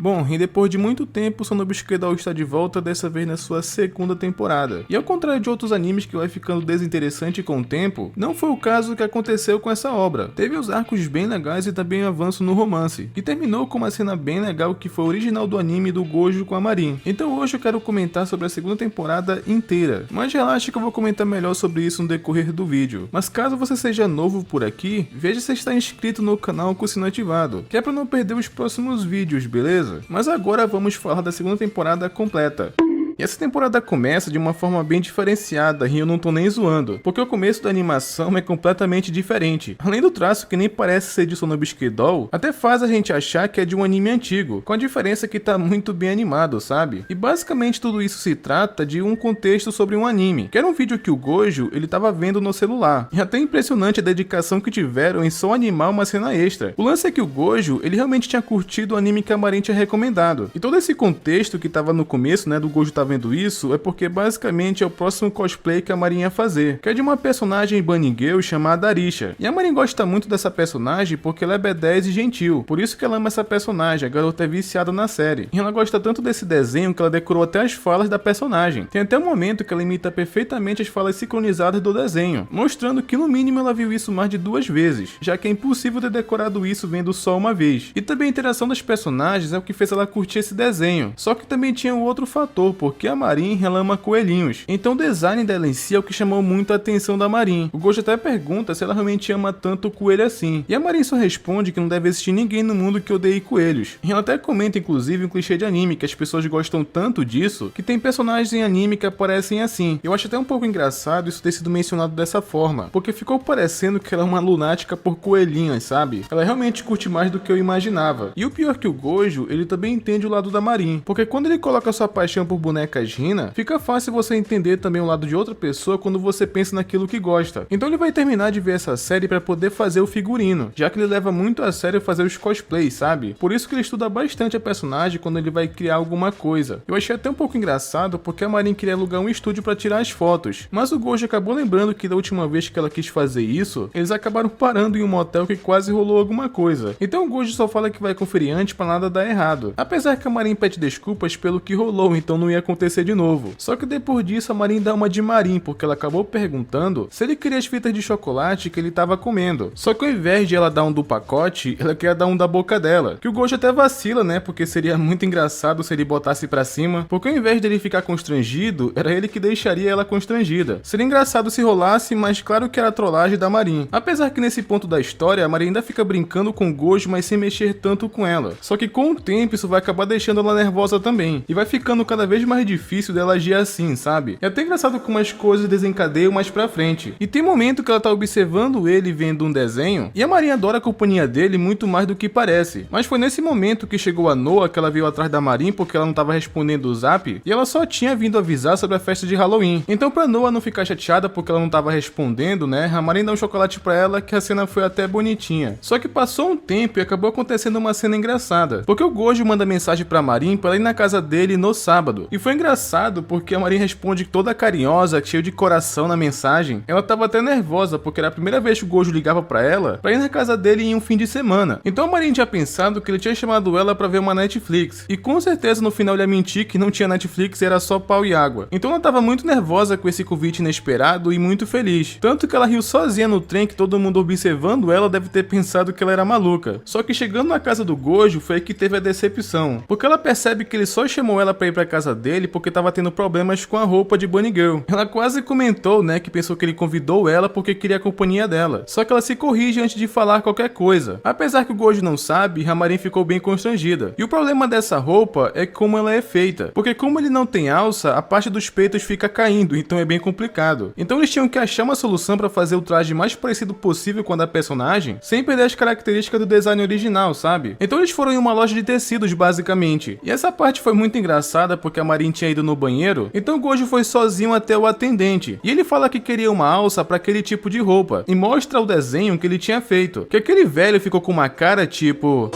Bom, e depois de muito tempo, Sonobisuke Doll está de volta, dessa vez na sua segunda temporada. E ao contrário de outros animes que vai ficando desinteressante com o tempo, não foi o caso que aconteceu com essa obra. Teve os arcos bem legais e também um avanço no romance, e terminou com uma cena bem legal que foi original do anime do Gojo com a Marin. Então hoje eu quero comentar sobre a segunda temporada inteira, mas relaxa que eu vou comentar melhor sobre isso no decorrer do vídeo. Mas caso você seja novo por aqui, veja se está inscrito no canal com o sino ativado, que é para não perder os próximos vídeos, beleza? Mas agora vamos falar da segunda temporada completa. E essa temporada começa de uma forma bem diferenciada, e eu não tô nem zoando, porque o começo da animação é completamente diferente. Além do traço que nem parece ser de Sonobisuke Doll, até faz a gente achar que é de um anime antigo, com a diferença que tá muito bem animado, sabe? E basicamente tudo isso se trata de um contexto sobre um anime, que era um vídeo que o Gojo ele tava vendo no celular. E até impressionante a dedicação que tiveram em só animar uma cena extra. O lance é que o Gojo ele realmente tinha curtido o anime que a Marin tinha recomendado. E todo esse contexto que tava no começo, né, do Gojo tá vendo isso, é porque basicamente é o próximo cosplay que a Marin ia fazer, que é de uma personagem Bunny Girl chamada Arisha. E a Marin gosta muito dessa personagem porque ela é B10 e gentil, por isso que ela ama essa personagem, a garota é viciada na série. E ela gosta tanto desse desenho que ela decorou até as falas da personagem. Tem até um momento que ela imita perfeitamente as falas sincronizadas do desenho, mostrando que no mínimo ela viu isso mais de 2 vezes, já que é impossível ter decorado isso vendo só uma vez. E também a interação das personagens é o que fez ela curtir esse desenho, só que também tinha um outro fator, porque a Marin ela ama coelhinhos, então o design dela em si é o que chamou muito a atenção da Marin. O Gojo até pergunta se ela realmente ama tanto o coelho assim, e a Marin só responde que não deve existir ninguém no mundo que odeie coelhos. E ela até comenta inclusive um clichê de anime, que as pessoas gostam tanto disso, que tem personagens em anime que aparecem assim. Eu acho até um pouco engraçado isso ter sido mencionado dessa forma, porque ficou parecendo que ela é uma lunática por coelhinhas, sabe? Ela realmente curte mais do que eu imaginava. E o pior que o Gojo, ele também entende o lado da Marin, porque quando ele coloca sua paixão por bonecas Hina, fica fácil você entender também o lado de outra pessoa quando você pensa naquilo que gosta. Então ele vai terminar de ver essa série para poder fazer o figurino, já que ele leva muito a sério fazer os cosplays, sabe? Por isso que ele estuda bastante a personagem quando ele vai criar alguma coisa. Eu achei até um pouco engraçado porque a Marin queria alugar um estúdio para tirar as fotos, mas o Gojo acabou lembrando que da última vez que ela quis fazer isso, eles acabaram parando em um motel que quase rolou alguma coisa. Então o Gojo só fala que vai conferir antes para nada dar errado. Apesar que a Marin pede desculpas pelo que rolou, então não ia acontecer de novo. Só que depois disso a Marin dá uma de Marin, porque ela acabou perguntando se ele queria as fitas de chocolate que ele tava comendo. Só que ao invés de ela dar um do pacote, ela queria dar um da boca dela. Que o Gojo até vacila, né? Porque seria muito engraçado se ele botasse pra cima. Porque ao invés dele ficar constrangido, era ele que deixaria ela constrangida. Seria engraçado se rolasse, mas claro que era a trollagem da Marin. Apesar que nesse ponto da história, a Marin ainda fica brincando com o Gojo, mas sem mexer tanto com ela. Só que com o tempo isso vai acabar deixando ela nervosa também. E vai ficando cada vez mais difícil dela agir assim, sabe? É até engraçado como as coisas desencadeiam mais pra frente. E tem momento que ela tá observando ele vendo um desenho, e a Marin adora a companhia dele muito mais do que parece. Mas foi nesse momento que chegou a Noa, que ela veio atrás da Marin porque ela não tava respondendo o zap, e ela só tinha vindo avisar sobre a festa de Halloween. Então pra Noa não ficar chateada porque ela não tava respondendo, né, a Marin dá um chocolate pra ela, que a cena foi até bonitinha. Só que passou um tempo e acabou acontecendo uma cena engraçada, porque o Gojo manda mensagem pra Marin pra ela ir na casa dele no sábado. E foi engraçado porque a Marin responde toda carinhosa, cheio de coração na mensagem. Ela tava até nervosa porque era a primeira vez que o Gojo ligava pra ela pra ir na casa dele em um fim de semana. Então a Marin tinha pensado que ele tinha chamado ela pra ver uma Netflix. E com certeza no final ele ia mentir que não tinha Netflix e era só pau e água. Então ela tava muito nervosa com esse convite inesperado e muito feliz. Tanto que ela riu sozinha no trem, que todo mundo observando ela deve ter pensado que ela era maluca. Só que chegando na casa do Gojo foi aí que teve a decepção. Porque ela percebe que ele só chamou ela pra ir pra casa dele porque tava tendo problemas com a roupa de Bunny Girl. Ela quase comentou, né, que pensou que ele convidou ela porque queria a companhia dela. Só que ela se corrige antes de falar qualquer coisa. Apesar que o Gojo não sabe, a Marin ficou bem constrangida. E o problema dessa roupa é como ela é feita. Porque como ele não tem alça, a parte dos peitos fica caindo, então é bem complicado. Então eles tinham que achar uma solução para fazer o traje mais parecido possível com a da personagem, sem perder as características do design original, sabe? Então eles foram em uma loja de tecidos, basicamente. E essa parte foi muito engraçada porque a Marin tinha ido no banheiro, então o Gojo foi sozinho até o atendente. E ele fala que queria uma alça para aquele tipo de roupa, e mostra o desenho que ele tinha feito. Que aquele velho ficou com uma cara tipo...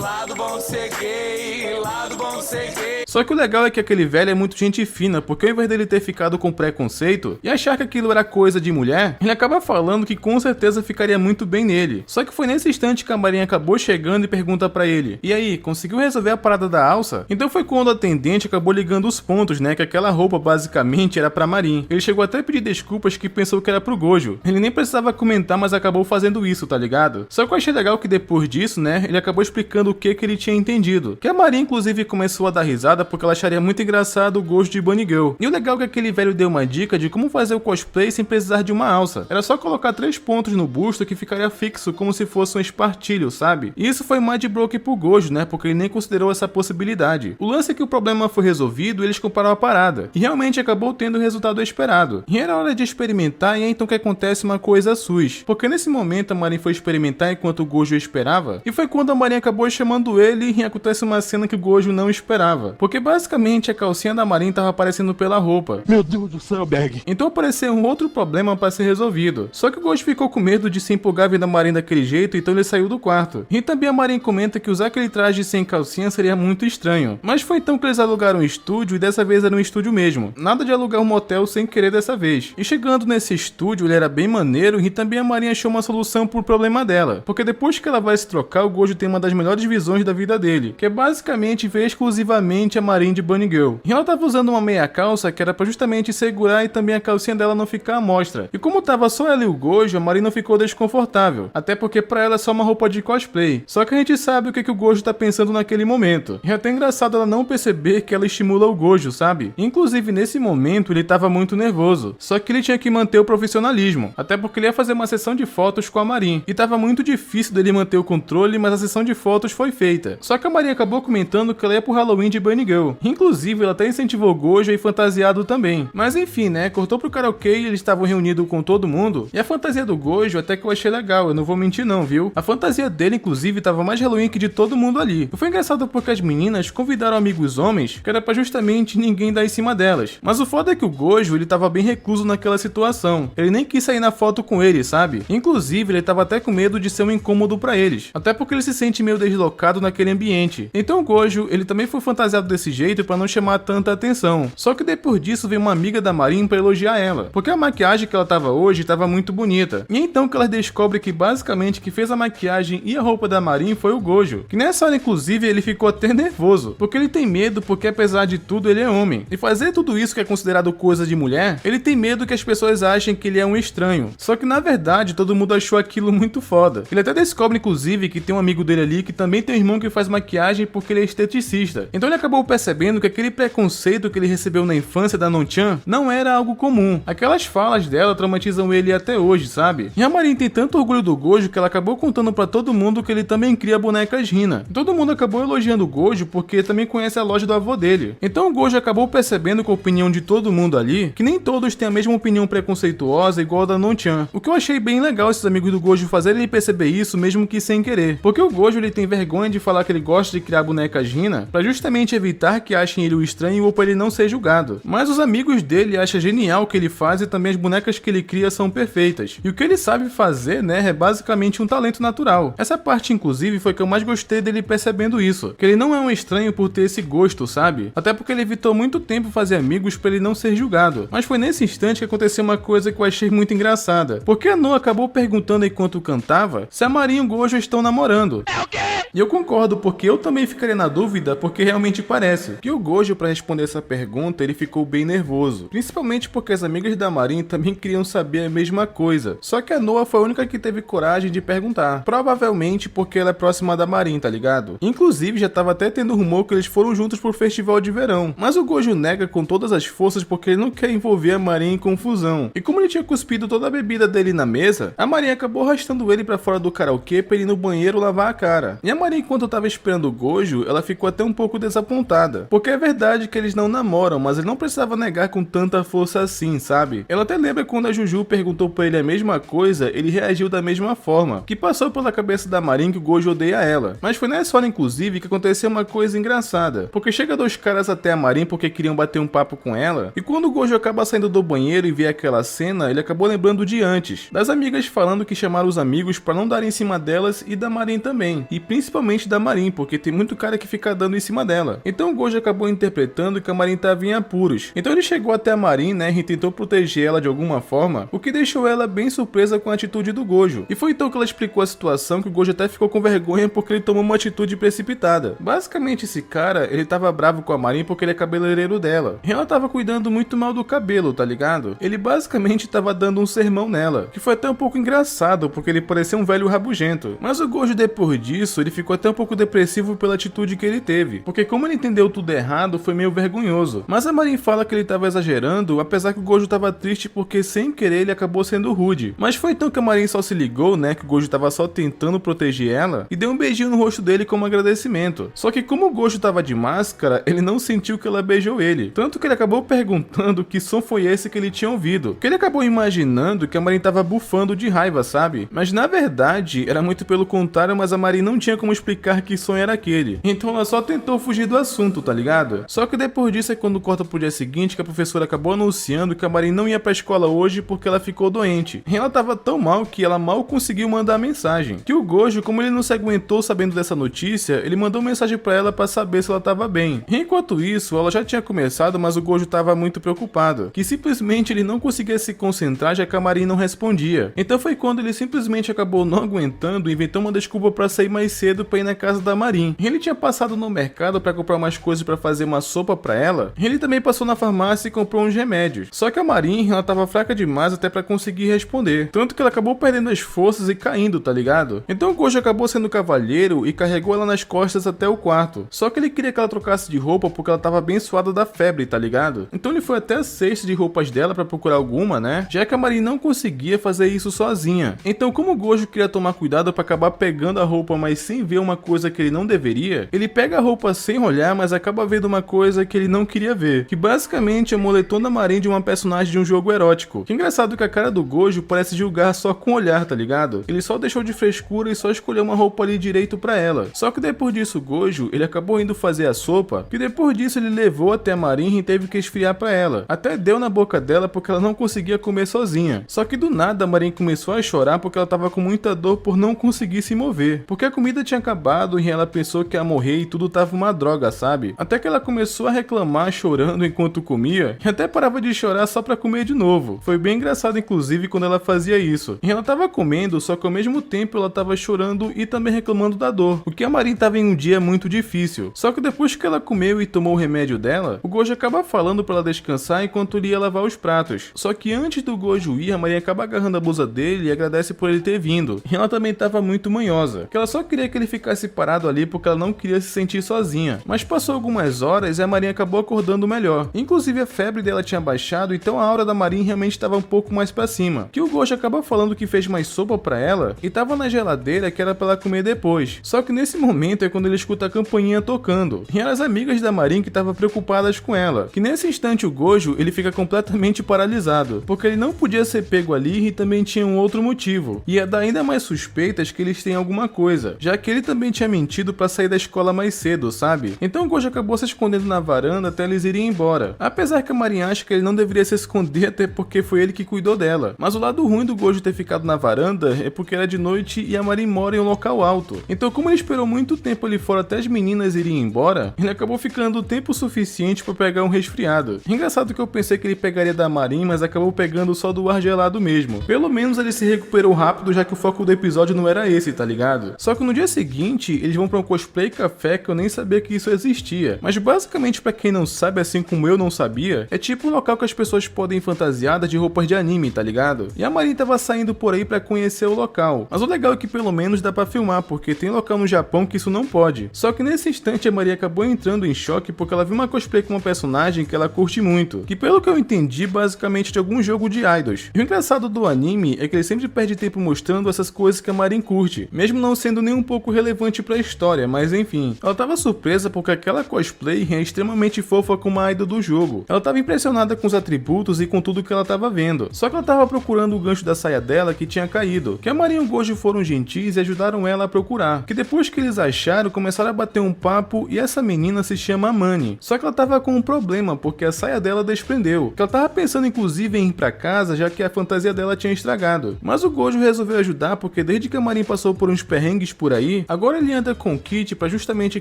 lado bom de ser gay, lado bom de ser gay. Só que o legal é que aquele velho é muito gente fina, porque ao invés dele ter ficado com preconceito e achar que aquilo era coisa de mulher, ele acaba falando que com certeza ficaria muito bem nele. Só que foi nesse instante que a Marin acabou chegando e pergunta pra ele: e aí, conseguiu resolver a parada da alça? Então foi quando a atendente acabou ligando os pontos, né, que aquela roupa basicamente era pra Marin. Ele chegou até a pedir desculpas que pensou que era pro Gojo. Ele nem precisava comentar, mas acabou fazendo isso, tá ligado? Só que eu achei legal que depois disso, né, ele acabou explicando o que ele tinha entendido. Que a Marin inclusive começou a dar risada porque ela acharia muito engraçado o Gojo de Bunny Girl. E o legal é que aquele velho deu uma dica de como fazer o cosplay sem precisar de uma alça. Era só colocar 3 pontos no busto que ficaria fixo como se fosse um espartilho, sabe? E isso foi mind broke pro Gojo, né, porque ele nem considerou essa possibilidade. O lance é que o problema foi resolvido e eles compararam a parada. E realmente acabou tendo o resultado esperado. E era hora de experimentar e é então que acontece uma coisa sus. Porque nesse momento a Marin foi experimentar enquanto o Gojo esperava. E foi quando a Marin acabou chamando ele e acontece uma cena que o Gojo não esperava. Porque basicamente a calcinha da Marin tava aparecendo pela roupa. Meu Deus do céu, Berg. Então apareceu um outro problema para ser resolvido. Só que o Gojo ficou com medo de se empolgar vendo a Marin daquele jeito, então ele saiu do quarto. E também a Marin comenta que usar aquele traje sem calcinha seria muito estranho. Mas foi então que eles alugaram um estúdio e dessa vez era um estúdio mesmo. Nada de alugar um motel sem querer dessa vez. E chegando nesse estúdio ele era bem maneiro e também a Marin achou uma solução pro problema dela. Porque depois que ela vai se trocar, o Gojo tem uma das melhores visões da vida dele, que é basicamente ver exclusivamente a Marin de Bunny Girl. E ela tava usando uma meia calça que era pra justamente segurar e também a calcinha dela não ficar à mostra. E como tava só ela e o Gojo, a Marin não ficou desconfortável. Até porque pra ela é só uma roupa de cosplay. Só que a gente sabe o que o Gojo tá pensando naquele momento. E é até engraçado ela não perceber que ela estimula o Gojo, sabe? Inclusive nesse momento ele tava muito nervoso. Só que ele tinha que manter o profissionalismo. Até porque ele ia fazer uma sessão de fotos com a Marin. E tava muito difícil dele manter o controle, mas a sessão de fotos foi feita. Só que a Marin acabou comentando que ela ia pro Halloween de Bunny Girl. Inclusive ela até incentivou o Gojo a ir fantasiado também. Mas enfim, né? Cortou pro karaokê e eles estavam reunidos com todo mundo. E a fantasia do Gojo até que eu achei legal, eu não vou mentir não, viu? A fantasia dele, inclusive, tava mais Halloween que de todo mundo ali. E foi engraçado porque as meninas convidaram amigos homens, que era pra justamente ninguém dar em cima delas. Mas o foda é que o Gojo, ele tava bem recluso naquela situação. Ele nem quis sair na foto com ele, sabe? Inclusive, ele tava até com medo de ser um incômodo pra eles. Até porque ele se sente meio deslocado naquele ambiente. Então o Gojo, ele também foi fantasiado desse jeito pra não chamar tanta atenção. Só que depois disso veio uma amiga da Marin pra elogiar ela, porque a maquiagem que ela tava hoje tava muito bonita. E então que elas descobrem que basicamente quem fez a maquiagem e a roupa da Marin foi o Gojo. Que nessa hora inclusive ele ficou até nervoso, porque ele tem medo porque apesar de tudo ele é homem. E fazer tudo isso que é considerado coisa de mulher, ele tem medo que as pessoas achem que ele é um estranho. Só que na verdade todo mundo achou aquilo muito foda. Ele até descobre inclusive que tem um amigo dele ali que também tem um irmão que faz maquiagem porque ele é esteticista. Então ele acabou percebendo que aquele preconceito que ele recebeu na infância da Non-chan não era algo comum. Aquelas falas dela traumatizam ele até hoje, sabe? E a Marin tem tanto orgulho do Gojo que ela acabou contando pra todo mundo que ele também cria bonecas Hina. Todo mundo acabou elogiando o Gojo porque também conhece a loja do avô dele. Então o Gojo acabou percebendo com a opinião de todo mundo ali que nem todos têm a mesma opinião preconceituosa igual a da Non-chan. O que eu achei bem legal esses amigos do Gojo fazerem ele perceber isso mesmo que sem querer. Porque o Gojo ele tem vergonha de falar que ele gosta de criar bonecas Hina pra justamente evitar que achem ele o estranho ou pra ele não ser julgado. Mas os amigos dele acham genial o que ele faz e também as bonecas que ele cria são perfeitas. E o que ele sabe fazer, né, é basicamente um talento natural. Essa parte, inclusive, foi que eu mais gostei dele percebendo isso. Que ele não é um estranho por ter esse gosto, sabe? Até porque ele evitou muito tempo fazer amigos pra ele não ser julgado. Mas foi nesse instante que aconteceu uma coisa que eu achei muito engraçada. Porque a Noa acabou perguntando enquanto cantava se a Marin e o Gojo estão namorando. É o quê? E eu concordo, porque eu também ficaria na dúvida, porque realmente parece. Que o Gojo, pra responder essa pergunta, ele ficou bem nervoso. Principalmente porque as amigas da Marin também queriam saber a mesma coisa. Só que a Noa foi a única que teve coragem de perguntar. Provavelmente porque ela é próxima da Marin, tá ligado? Inclusive, já tava até tendo rumor que eles foram juntos pro festival de verão. Mas o Gojo nega com todas as forças porque ele não quer envolver a Marin em confusão. E como ele tinha cuspido toda a bebida dele na mesa, a Marin acabou arrastando ele pra fora do karaokê pra ele ir no banheiro lavar a cara. E a Marin, enquanto tava esperando o Gojo, ela ficou até um pouco desapontada. Porque é verdade que eles não namoram, mas ele não precisava negar com tanta força assim, sabe? Ela até lembra quando a Juju perguntou pra ele a mesma coisa, ele reagiu da mesma forma. Que passou pela cabeça da Marin que o Gojo odeia ela. Mas foi nessa hora, inclusive, que aconteceu uma coisa engraçada. Porque chega dois caras até a Marin porque queriam bater um papo com ela. E quando o Gojo acaba saindo do banheiro e vê aquela cena, ele acabou lembrando de antes. Das amigas falando que chamaram os amigos pra não dar em cima delas e da Marin também. E principalmente principalmente da Marin, porque tem muito cara que fica dando em cima dela. Então o Gojo acabou interpretando que a Marin tava em apuros. Então ele chegou até a Marin, né, e tentou proteger ela de alguma forma, o que deixou ela bem surpresa com a atitude do Gojo. E foi então que ela explicou a situação que o Gojo até ficou com vergonha porque ele tomou uma atitude precipitada. Basicamente esse cara, ele tava bravo com a Marin porque ele é cabeleireiro dela. E ela tava cuidando muito mal do cabelo, tá ligado? Ele basicamente tava dando um sermão nela, que foi até um pouco engraçado porque ele parecia um velho rabugento. Mas o Gojo depois disso, ele ficou até um pouco depressivo pela atitude que ele teve, porque como ele entendeu tudo errado, foi meio vergonhoso. Mas a Marin fala que ele tava exagerando, apesar que o Gojo tava triste porque sem querer ele acabou sendo rude. Mas foi então que a Marin só se ligou, né, que o Gojo tava só tentando proteger ela e deu um beijinho no rosto dele como agradecimento. Só que como o Gojo tava de máscara, ele não sentiu que ela beijou ele, tanto que ele acabou perguntando que som foi esse que ele tinha ouvido, que ele acabou imaginando que a Marin tava bufando de raiva, sabe? Mas na verdade, era muito pelo contrário, mas a Marin não tinha como explicar que som era aquele. Então ela só tentou fugir do assunto, tá ligado? Só que depois disso é quando corta pro dia seguinte que a professora acabou anunciando que a Marin não ia pra escola hoje porque ela ficou doente. E ela tava tão mal que ela mal conseguiu mandar a mensagem. Que o Gojo, como ele não se aguentou sabendo dessa notícia, ele mandou mensagem pra ela pra saber se ela tava bem. E enquanto isso, ela já tinha começado, mas o Gojo tava muito preocupado, que simplesmente ele não conseguia se concentrar já que a Marin não respondia. Então foi quando ele simplesmente acabou não aguentando e inventou uma desculpa pra sair mais cedo pra ir na casa da Marin. Ele tinha passado no mercado pra comprar umas coisas pra fazer uma sopa pra ela. Ele também passou na farmácia e comprou uns remédios. Só que a Marin, ela tava fraca demais até pra conseguir responder. Tanto que ela acabou perdendo as forças e caindo, tá ligado? Então o Gojo acabou sendo cavalheiro e carregou ela nas costas até o quarto. Só que ele queria que ela trocasse de roupa porque ela tava bem suada da febre, tá ligado? Então ele foi até a cesta de roupas dela pra procurar alguma, né? Já que a Marin não conseguia fazer isso sozinha. Então como o Gojo queria tomar cuidado pra acabar pegando a roupa, mas sem ver uma coisa que ele não deveria, ele pega a roupa sem olhar, mas acaba vendo uma coisa que ele não queria ver, que basicamente é o moletom da Marin de uma personagem de um jogo erótico. Que engraçado que a cara do Gojo parece julgar só com o olhar, tá ligado? Ele só deixou de frescura e só escolheu uma roupa ali direito pra ela. Só que depois disso o Gojo, ele acabou indo fazer a sopa, que depois disso ele levou até a Marin e teve que esfriar pra ela. Até deu na boca dela porque ela não conseguia comer sozinha. Só que do nada a Marin começou a chorar porque ela tava com muita dor por não conseguir se mover, porque a comida tinha acabado e ela pensou que ia morrer e tudo tava uma droga, sabe? Até que ela começou a reclamar chorando enquanto comia e até parava de chorar só pra comer de novo. Foi bem engraçado inclusive quando ela fazia isso. E ela tava comendo, só que ao mesmo tempo ela tava chorando e também reclamando da dor, porque a Marin tava em um dia muito difícil. Só que depois que ela comeu e tomou o remédio dela, o Gojo acaba falando pra ela descansar enquanto ele ia lavar os pratos. Só que antes do Gojo ir, a Marin acaba agarrando a blusa dele e agradece por ele ter vindo. E ela também tava muito manhosa, que ela só queria que ele ficasse parado ali porque ela não queria se sentir sozinha. Mas passou algumas horas e a Marin acabou acordando melhor. Inclusive a febre dela tinha baixado, então a aura da Marin realmente estava um pouco mais pra cima. Que o Gojo acaba falando que fez mais sopa pra ela e tava na geladeira que era pra ela comer depois. Só que nesse momento é quando ele escuta a campainha tocando. E eram as amigas da Marin que estavam preocupadas com ela. Que nesse instante o Gojo, ele fica completamente paralisado, porque ele não podia ser pego ali e também tinha um outro motivo. E ia dar ainda mais suspeitas que eles têm alguma coisa, já que ele também tinha mentido pra sair da escola mais cedo, sabe? Então o Gojo acabou se escondendo na varanda até eles irem embora. Apesar que a Marin acha que ele não deveria se esconder até porque foi ele que cuidou dela. Mas o lado ruim do Gojo ter ficado na varanda é porque era de noite e a Marin mora em um local alto. Então como ele esperou muito tempo ali fora até as meninas irem embora, ele acabou ficando tempo suficiente pra pegar um resfriado. Engraçado que eu pensei que ele pegaria da Marin, mas acabou pegando só do ar gelado mesmo. Pelo menos ele se recuperou rápido, já que o foco do episódio não era esse, tá ligado? Só que no dia seguinte, eles vão pra um cosplay café que eu nem sabia que isso existia. Mas basicamente, pra quem não sabe, assim como eu não sabia, é tipo um local que as pessoas podem ir fantasiadas de roupas de anime, tá ligado? E a Marin tava saindo por aí pra conhecer o local. Mas o legal é que pelo menos dá pra filmar, porque tem local no Japão que isso não pode. Só que nesse instante a Maria acabou entrando em choque porque ela viu uma cosplay com uma personagem que ela curte muito, que pelo que eu entendi, basicamente de algum jogo de idols. E o engraçado do anime é que ele sempre perde tempo mostrando essas coisas que a Marin curte, mesmo não sendo nem um pouco relevante pra história, mas enfim. Ela tava surpresa porque aquela cosplay é extremamente fofa como a idol do jogo. Ela tava impressionada com os atributos e com tudo que ela tava vendo. Só que ela tava procurando o gancho da saia dela que tinha caído, que a Marin e o Gojo foram gentis e ajudaram ela a procurar. Que depois que eles acharam, começaram a bater um papo e essa menina se chama Amani. Só que ela tava com um problema, porque a saia dela desprendeu. Que ela tava pensando inclusive em ir pra casa, já que a fantasia dela tinha estragado. Mas o Gojo resolveu ajudar porque desde que a Marin passou por uns perrengues por aí, aí, agora ele anda com o kit para justamente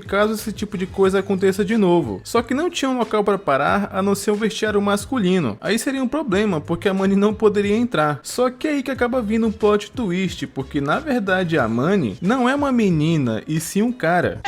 caso esse tipo de coisa aconteça de novo. Só que não tinha um local para parar a não ser um vestiário masculino. Aí seria um problema, porque a Manny não poderia entrar. Só que é aí que acaba vindo um plot twist, porque na verdade a Manny não é uma menina, e sim um cara.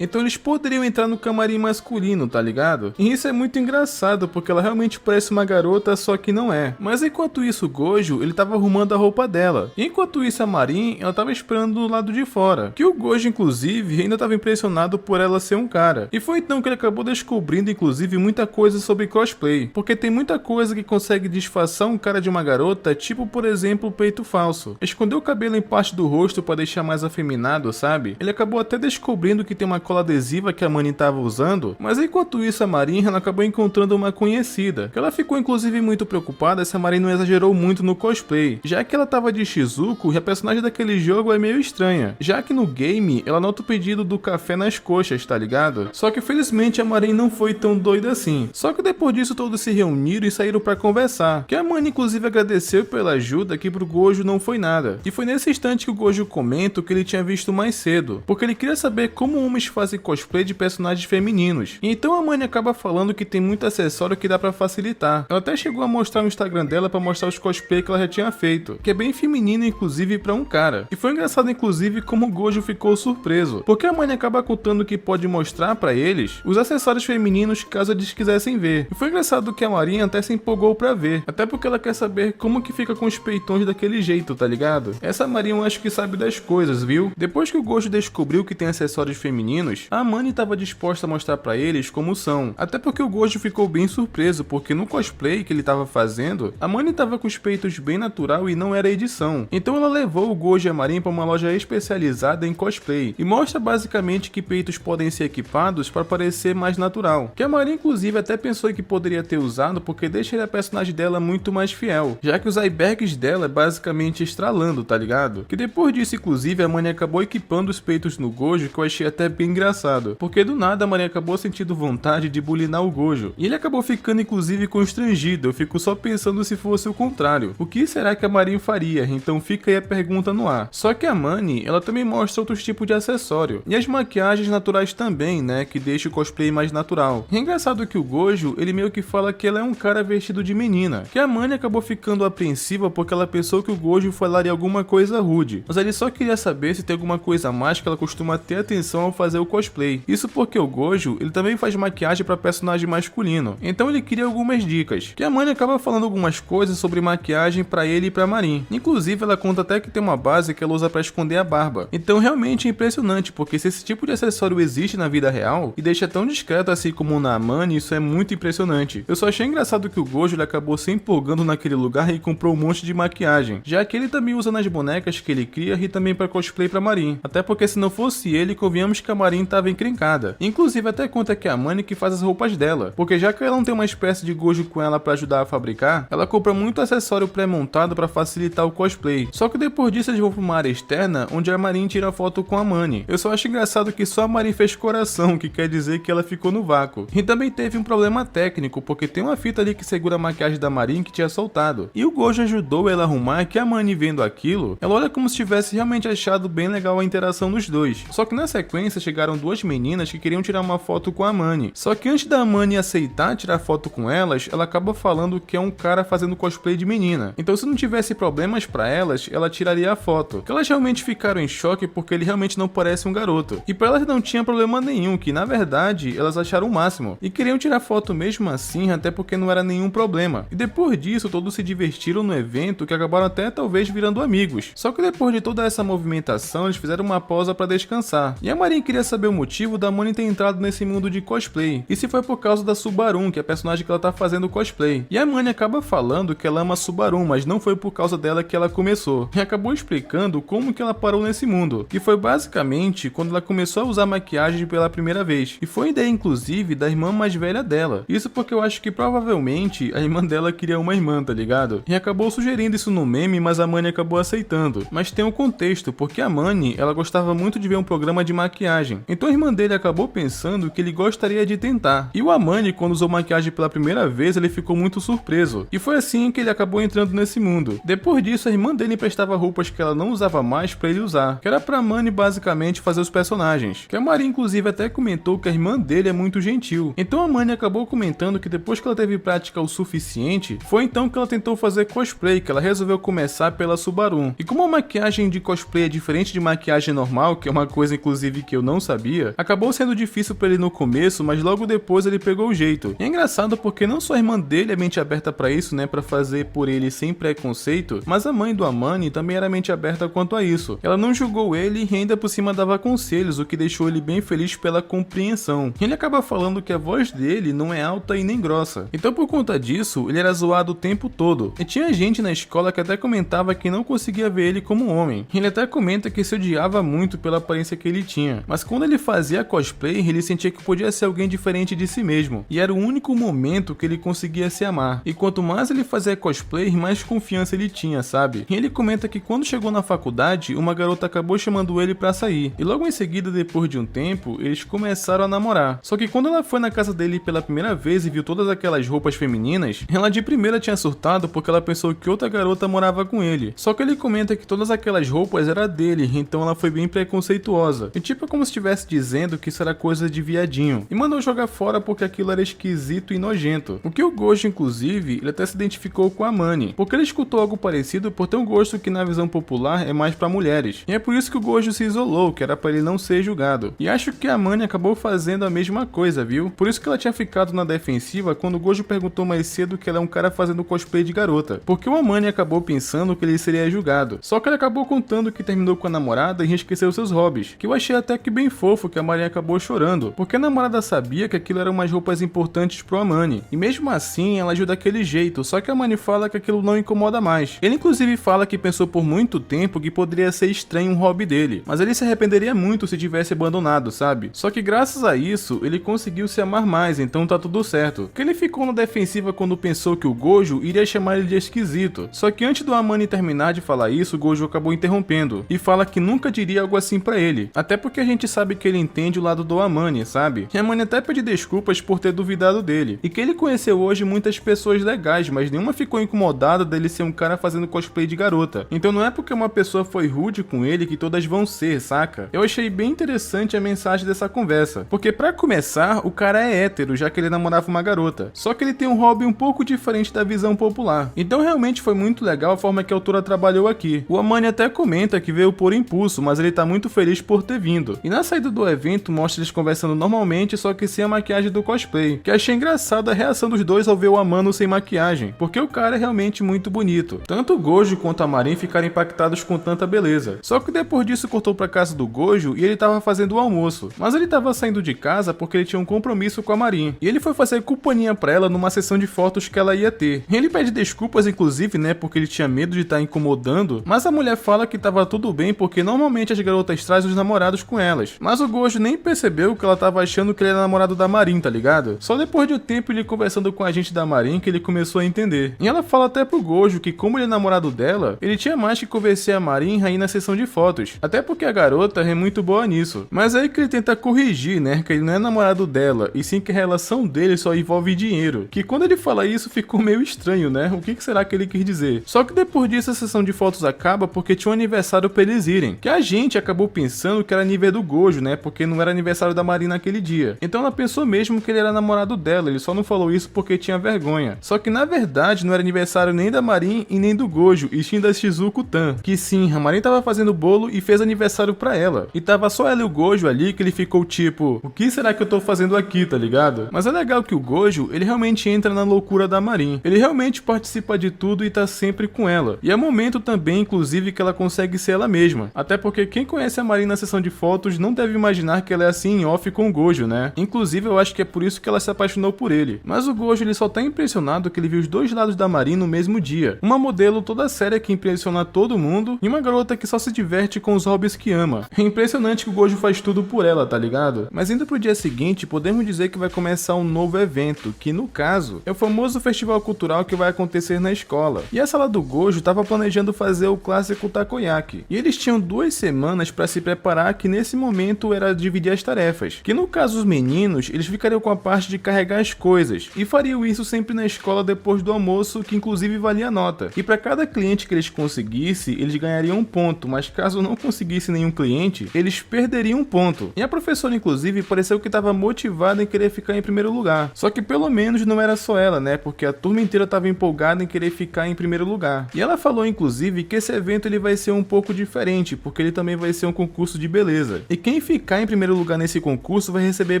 Então eles poderiam entrar no camarim masculino, tá ligado? E isso é muito engraçado, porque ela realmente parece uma garota, só que não é. Mas enquanto isso, o Gojo, ele tava arrumando a roupa dela. E enquanto isso, a Marin, ela tava esperando do lado de fora. Que o Gojo, inclusive, ainda tava impressionado por ela ser um cara. E foi então que ele acabou descobrindo, inclusive, muita coisa sobre cosplay. Porque tem muita coisa que consegue disfarçar um cara de uma garota, tipo, por exemplo, o peito falso. Esconder o cabelo em parte do rosto pra deixar mais afeminado, sabe? Ele acabou até descobrindo que tem uma cola adesiva que a Manny estava usando, mas enquanto isso a Marin, ela acabou encontrando uma conhecida, que ela ficou inclusive muito preocupada se a Marin não exagerou muito no cosplay, já que ela tava de Shizuko e a personagem daquele jogo é meio estranha, já que no game ela nota o pedido do café nas coxas, tá ligado? Só que felizmente a Marin não foi tão doida assim, só que depois disso todos se reuniram e saíram pra conversar, que a Manny inclusive agradeceu pela ajuda, que pro Gojo não foi nada, e foi nesse instante que o Gojo comenta o que ele tinha visto mais cedo, porque ele queria saber como homens fazem cosplay de personagens femininos. E então a Manny acaba falando que tem muito acessório que dá pra facilitar. Ela até chegou a mostrar o Instagram dela pra mostrar os cosplays que ela já tinha feito, que é bem feminino inclusive pra um cara. E foi engraçado inclusive como o Gojo ficou surpreso, porque a Manny acaba contando que pode mostrar pra eles os acessórios femininos caso eles quisessem ver. E foi engraçado que a Marin até se empolgou pra ver, até porque ela quer saber como que fica com os peitões daquele jeito, tá ligado? Essa Marin eu acho que sabe das coisas, viu? Depois que o Gojo descobriu que tem acessórios femininos, a Manny estava disposta a mostrar pra eles como são, até porque o Gojo ficou bem surpreso, porque no cosplay que ele estava fazendo, a Manny estava com os peitos bem natural e não era edição. Então ela levou o Gojo e a Marin para uma loja especializada em cosplay, e mostra basicamente que peitos podem ser equipados para parecer mais natural, que a Marin inclusive até pensou que poderia ter usado porque deixa a personagem dela muito mais fiel, já que os icebergs dela é basicamente estralando, tá ligado? Que depois disso inclusive a Manny acabou equipando os peitos no Gojo, que eu achei até bem engraçado, porque do nada a Marin acabou sentindo vontade de bulinar o Gojo, e ele acabou ficando inclusive constrangido. Eu fico só pensando se fosse o contrário, o que será que a Marin faria? Então fica aí a pergunta no ar. Só que a Manny, ela também mostra outros tipos de acessório, e as maquiagens naturais também, né, que deixa o cosplay mais natural. E é engraçado que o Gojo, ele meio que fala que ela é um cara vestido de menina, que a Manny acabou ficando apreensiva porque ela pensou que o Gojo falaria alguma coisa rude, mas ele só queria saber se tem alguma coisa a mais que ela costuma ter atenção ao fazer o cosplay. Isso porque o Gojo, ele também faz maquiagem para personagem masculino, então ele queria algumas dicas, que a Manny acaba falando algumas coisas sobre maquiagem para ele e para Marin. Inclusive ela conta até que tem uma base que ela usa para esconder a barba. Então realmente é impressionante, porque se esse tipo de acessório existe na vida real e deixa tão discreto assim como na Manny, isso é muito impressionante. Eu só achei engraçado que o Gojo, ele acabou se empolgando naquele lugar e comprou um monte de maquiagem, já que ele também usa nas bonecas que ele cria e também para cosplay para Marin. Até porque se não fosse ele, convenhamos que a Marin tava encrencada. Inclusive até conta que é a Manny que faz as roupas dela, porque já que ela não tem uma espécie de Gojo com ela para ajudar a fabricar, ela compra muito acessório pré-montado para facilitar o cosplay. Só que depois disso eles vão para uma área externa, onde a Marin tira foto com a Manny. Eu só acho engraçado que só a Marin fez coração, que quer dizer que ela ficou no vácuo. E também teve um problema técnico, porque tem uma fita ali que segura a maquiagem da Marin que tinha soltado. E o Gojo ajudou ela a arrumar, que a Manny vendo aquilo, ela olha como se tivesse realmente achado bem legal a interação dos dois. Só que na sequência chegaram duas meninas que queriam tirar uma foto com a Manny. Só que antes da Manny aceitar tirar foto com elas, ela acaba falando que é um cara fazendo cosplay de menina. Então se não tivesse problemas pra elas, ela tiraria a foto. Que elas realmente ficaram em choque porque ele realmente não parece um garoto. E pra elas não tinha problema nenhum, que na verdade elas acharam o máximo. E queriam tirar foto mesmo assim, até porque não era nenhum problema. E depois disso todos se divertiram no evento, que acabaram até talvez virando amigos. Só que depois de toda essa movimentação, eles fizeram uma pausa pra descansar. E a Marin queria saber o motivo da Manny ter entrado nesse mundo de cosplay, e se foi por causa da Subaru, que é a personagem que ela tá fazendo cosplay. E a Manny acaba falando que ela ama a Subaru, mas não foi por causa dela que ela começou. E acabou explicando como que ela parou nesse mundo, que foi basicamente quando ela começou a usar maquiagem pela primeira vez. E foi ideia inclusive da irmã mais velha dela. Isso porque eu acho que provavelmente a irmã dela queria uma irmã, tá ligado? E acabou sugerindo isso no meme, mas a Manny acabou aceitando. Mas tem um contexto, porque a Manny, ela gostava muito de ver um programa de maquiagem. Então a irmã dele acabou pensando que ele gostaria de tentar. E o Amani, quando usou maquiagem pela primeira vez, ele ficou muito surpreso. E foi assim que ele acabou entrando nesse mundo. Depois disso, a irmã dele emprestava roupas que ela não usava mais pra ele usar, que era pra Manny basicamente fazer os personagens, que a Marin inclusive até comentou que a irmã dele é muito gentil. Então a Manny acabou comentando que depois que ela teve prática o suficiente, foi então que ela tentou fazer cosplay, que ela resolveu começar pela Subaru. E como a maquiagem de cosplay é diferente de maquiagem normal, que é uma coisa inclusive que eu não sabia, acabou sendo difícil pra ele no começo, mas logo depois ele pegou o jeito. E é engraçado porque não só a irmã dele é mente aberta pra isso, né, pra fazer por ele sem preconceito, mas a mãe do Amani também era mente aberta quanto a isso. Ela não julgou ele e ainda por cima dava conselhos, o que deixou ele bem feliz pela compreensão. Ele acaba falando que a voz dele não é alta e nem grossa. Então por conta disso, ele era zoado o tempo todo. E tinha gente na escola que até comentava que não conseguia ver ele como homem. Ele até comenta que se odiava muito pela aparência que ele tinha. Mas quando ele fazia cosplay, ele sentia que podia ser alguém diferente de si mesmo. E era o único momento que ele conseguia se amar. E quanto mais ele fazia cosplay, mais confiança ele tinha, sabe? E ele comenta que quando chegou na faculdade, uma garota acabou chamando ele pra sair. E logo em seguida, depois de um tempo, eles começaram a namorar. Só que quando ela foi na casa dele pela primeira vez e viu todas aquelas roupas femininas, ela de primeira tinha surtado porque ela pensou que outra garota morava com ele. Só que ele comenta que todas aquelas roupas eram dele, então ela foi bem preconceituosa. E tipo como se estivesse dizendo que isso era coisa de viadinho. E mandou jogar fora porque aquilo era esquisito e nojento. O que o Gojo, inclusive, ele até se identificou com a Manny, porque ele escutou algo parecido por ter um gosto que na visão popular é mais pra mulheres. E é por isso que o Gojo se isolou, que era pra ele não ser julgado. E acho que a Manny acabou fazendo a mesma coisa, viu? Por isso que ela tinha ficado na defensiva quando o Gojo perguntou mais cedo que ela é um cara fazendo cosplay de garota. Porque o Amani acabou pensando que ele seria julgado. Só que ele acabou contando que terminou com a namorada e esqueceu seus hobbies. Que eu achei até que bem fofo que a Maria acabou chorando. Porque a namorada sabia que aquilo eram umas roupas importantes pro Amani. E mesmo assim ela agiu daquele jeito. Só que a Manny fala que aquilo não incomoda mais. Ele inclusive fala que pensou por muito tempo que poderia ser estranho um hobby dele. Mas ele se arrependeria muito se tivesse abandonado, sabe? Só que graças a isso, ele conseguiu se amar mais, então tá tudo certo. Porque ele ficou na defensiva quando pensou que o Gojo iria chamar ele de esquisito. Só que antes do Amani terminar de falar isso, o Gojo acabou interrompendo. E fala que nunca diria algo assim pra ele. Até porque a gente sabe que ele entende o lado do Amani, sabe? E a Amani até pede desculpas por ter duvidado dele. E que ele conheceu hoje muitas pessoas legais, mas nenhuma ficou incomodada dele ser um cara fazendo cosplay de garota. Então não é porque uma pessoa foi rude com ele que todas vão ser, saca? Eu achei bem interessante a mensagem dessa conversa. Porque pra começar, o cara é hétero, já que ele namorava uma garota. Só que ele tem um hobby um pouco diferente da visão popular. Então realmente foi muito legal a forma que a autora trabalhou aqui. O Amani até comenta que veio por impulso, mas ele tá muito feliz por ter vindo. E na saída do evento mostra eles conversando normalmente, só que sem a maquiagem do cosplay. Que achei engraçado a reação dos dois ao ver o Amano sem maquiagem, porque o cara é realmente muito bonito. Tanto o Gojo quanto a Marin ficaram impactados com tanta beleza. Só que depois disso cortou pra casa do Gojo e ele tava fazendo o almoço. Mas ele tava saindo de casa porque ele tinha um compromisso com a Marin. E ele foi fazer companhia pra ela numa sessão de fotos que ela ia ter. Ele pede desculpas inclusive, né, porque ele tinha medo de estar incomodando, mas a mulher fala que tava tudo bem porque normalmente as garotas trazem os namorados com elas. Mas o Gojo nem percebeu que ela tava achando que ele era namorado da Marin, tá ligado? Só depois de um tempo ele conversando com a gente da Marin que ele começou a entender. E ela fala até pro Gojo que como ele é namorado dela, ele tinha mais que convencer a Marin a ir na sessão de fotos. Até porque a garota é muito boa nisso. Mas aí que ele tenta corrigir, né, que ele não é namorado dela, e sim que a relação dele só envolve dinheiro. Que quando ele fala isso ficou meio estranho, né? O que será que ele quis dizer? Só que depois disso a sessão de fotos acaba porque tinha um aniversário pra eles irem. Que a gente acabou pensando que era aniversário do Gojo, né? Porque não era aniversário da Marin naquele dia. Então ela pensou mesmo que ele era namorado dela, ele só não falou isso porque tinha vergonha. Só que na verdade não era aniversário nem da Marin e nem do Gojo, e sim da Shizuku Tan. Que sim, a Marin tava fazendo bolo e fez aniversário pra ela. E tava só ela e o Gojo ali que ele ficou tipo, o que será que eu tô fazendo aqui, tá ligado? Mas é legal que o Gojo, ele realmente entra na loucura da Marin. Ele realmente participa de tudo e tá sempre com ela. E é momento também, inclusive, que ela consegue ser ela mesma. Até porque quem conhece a Marin na sessão de fotos não deve imaginar que ela é assim em off com o Gojo, né? Inclusive, eu acho que é por isso que ela se apaixonou por ele. Mas o Gojo, ele só tá impressionado que ele viu os dois lados da Marin no mesmo dia. Uma modelo toda séria que impressiona todo mundo e uma garota que só se diverte com os hobbies que ama. É impressionante que o Gojo faz tudo por ela, tá ligado? Mas indo pro dia seguinte, podemos dizer que vai começar um novo evento, que no caso, é o famoso festival cultural que vai acontecer na escola. E a sala do Gojo tava planejando fazer o clássico takoyaki. E eles tinham 2 semanas pra se preparar, que nesse momento era dividir as tarefas. Que no caso os meninos, eles ficariam com a parte de carregar as coisas. E fariam isso sempre na escola depois do almoço, que inclusive valia nota. E pra cada cliente que eles conseguissem, eles ganhariam um ponto, mas caso não conseguisse nenhum cliente, eles perderiam um ponto. E a professora, inclusive, pareceu que estava motivada em querer ficar em primeiro lugar. Só que pelo menos não era só ela, né? Porque a turma inteira estava empolgada em querer ficar em primeiro lugar. E ela falou, inclusive, que esse evento ele vai ser um pouco diferente, porque ele também vai ser um concurso de beleza. E quem ficar em primeiro lugar nesse concurso vai receber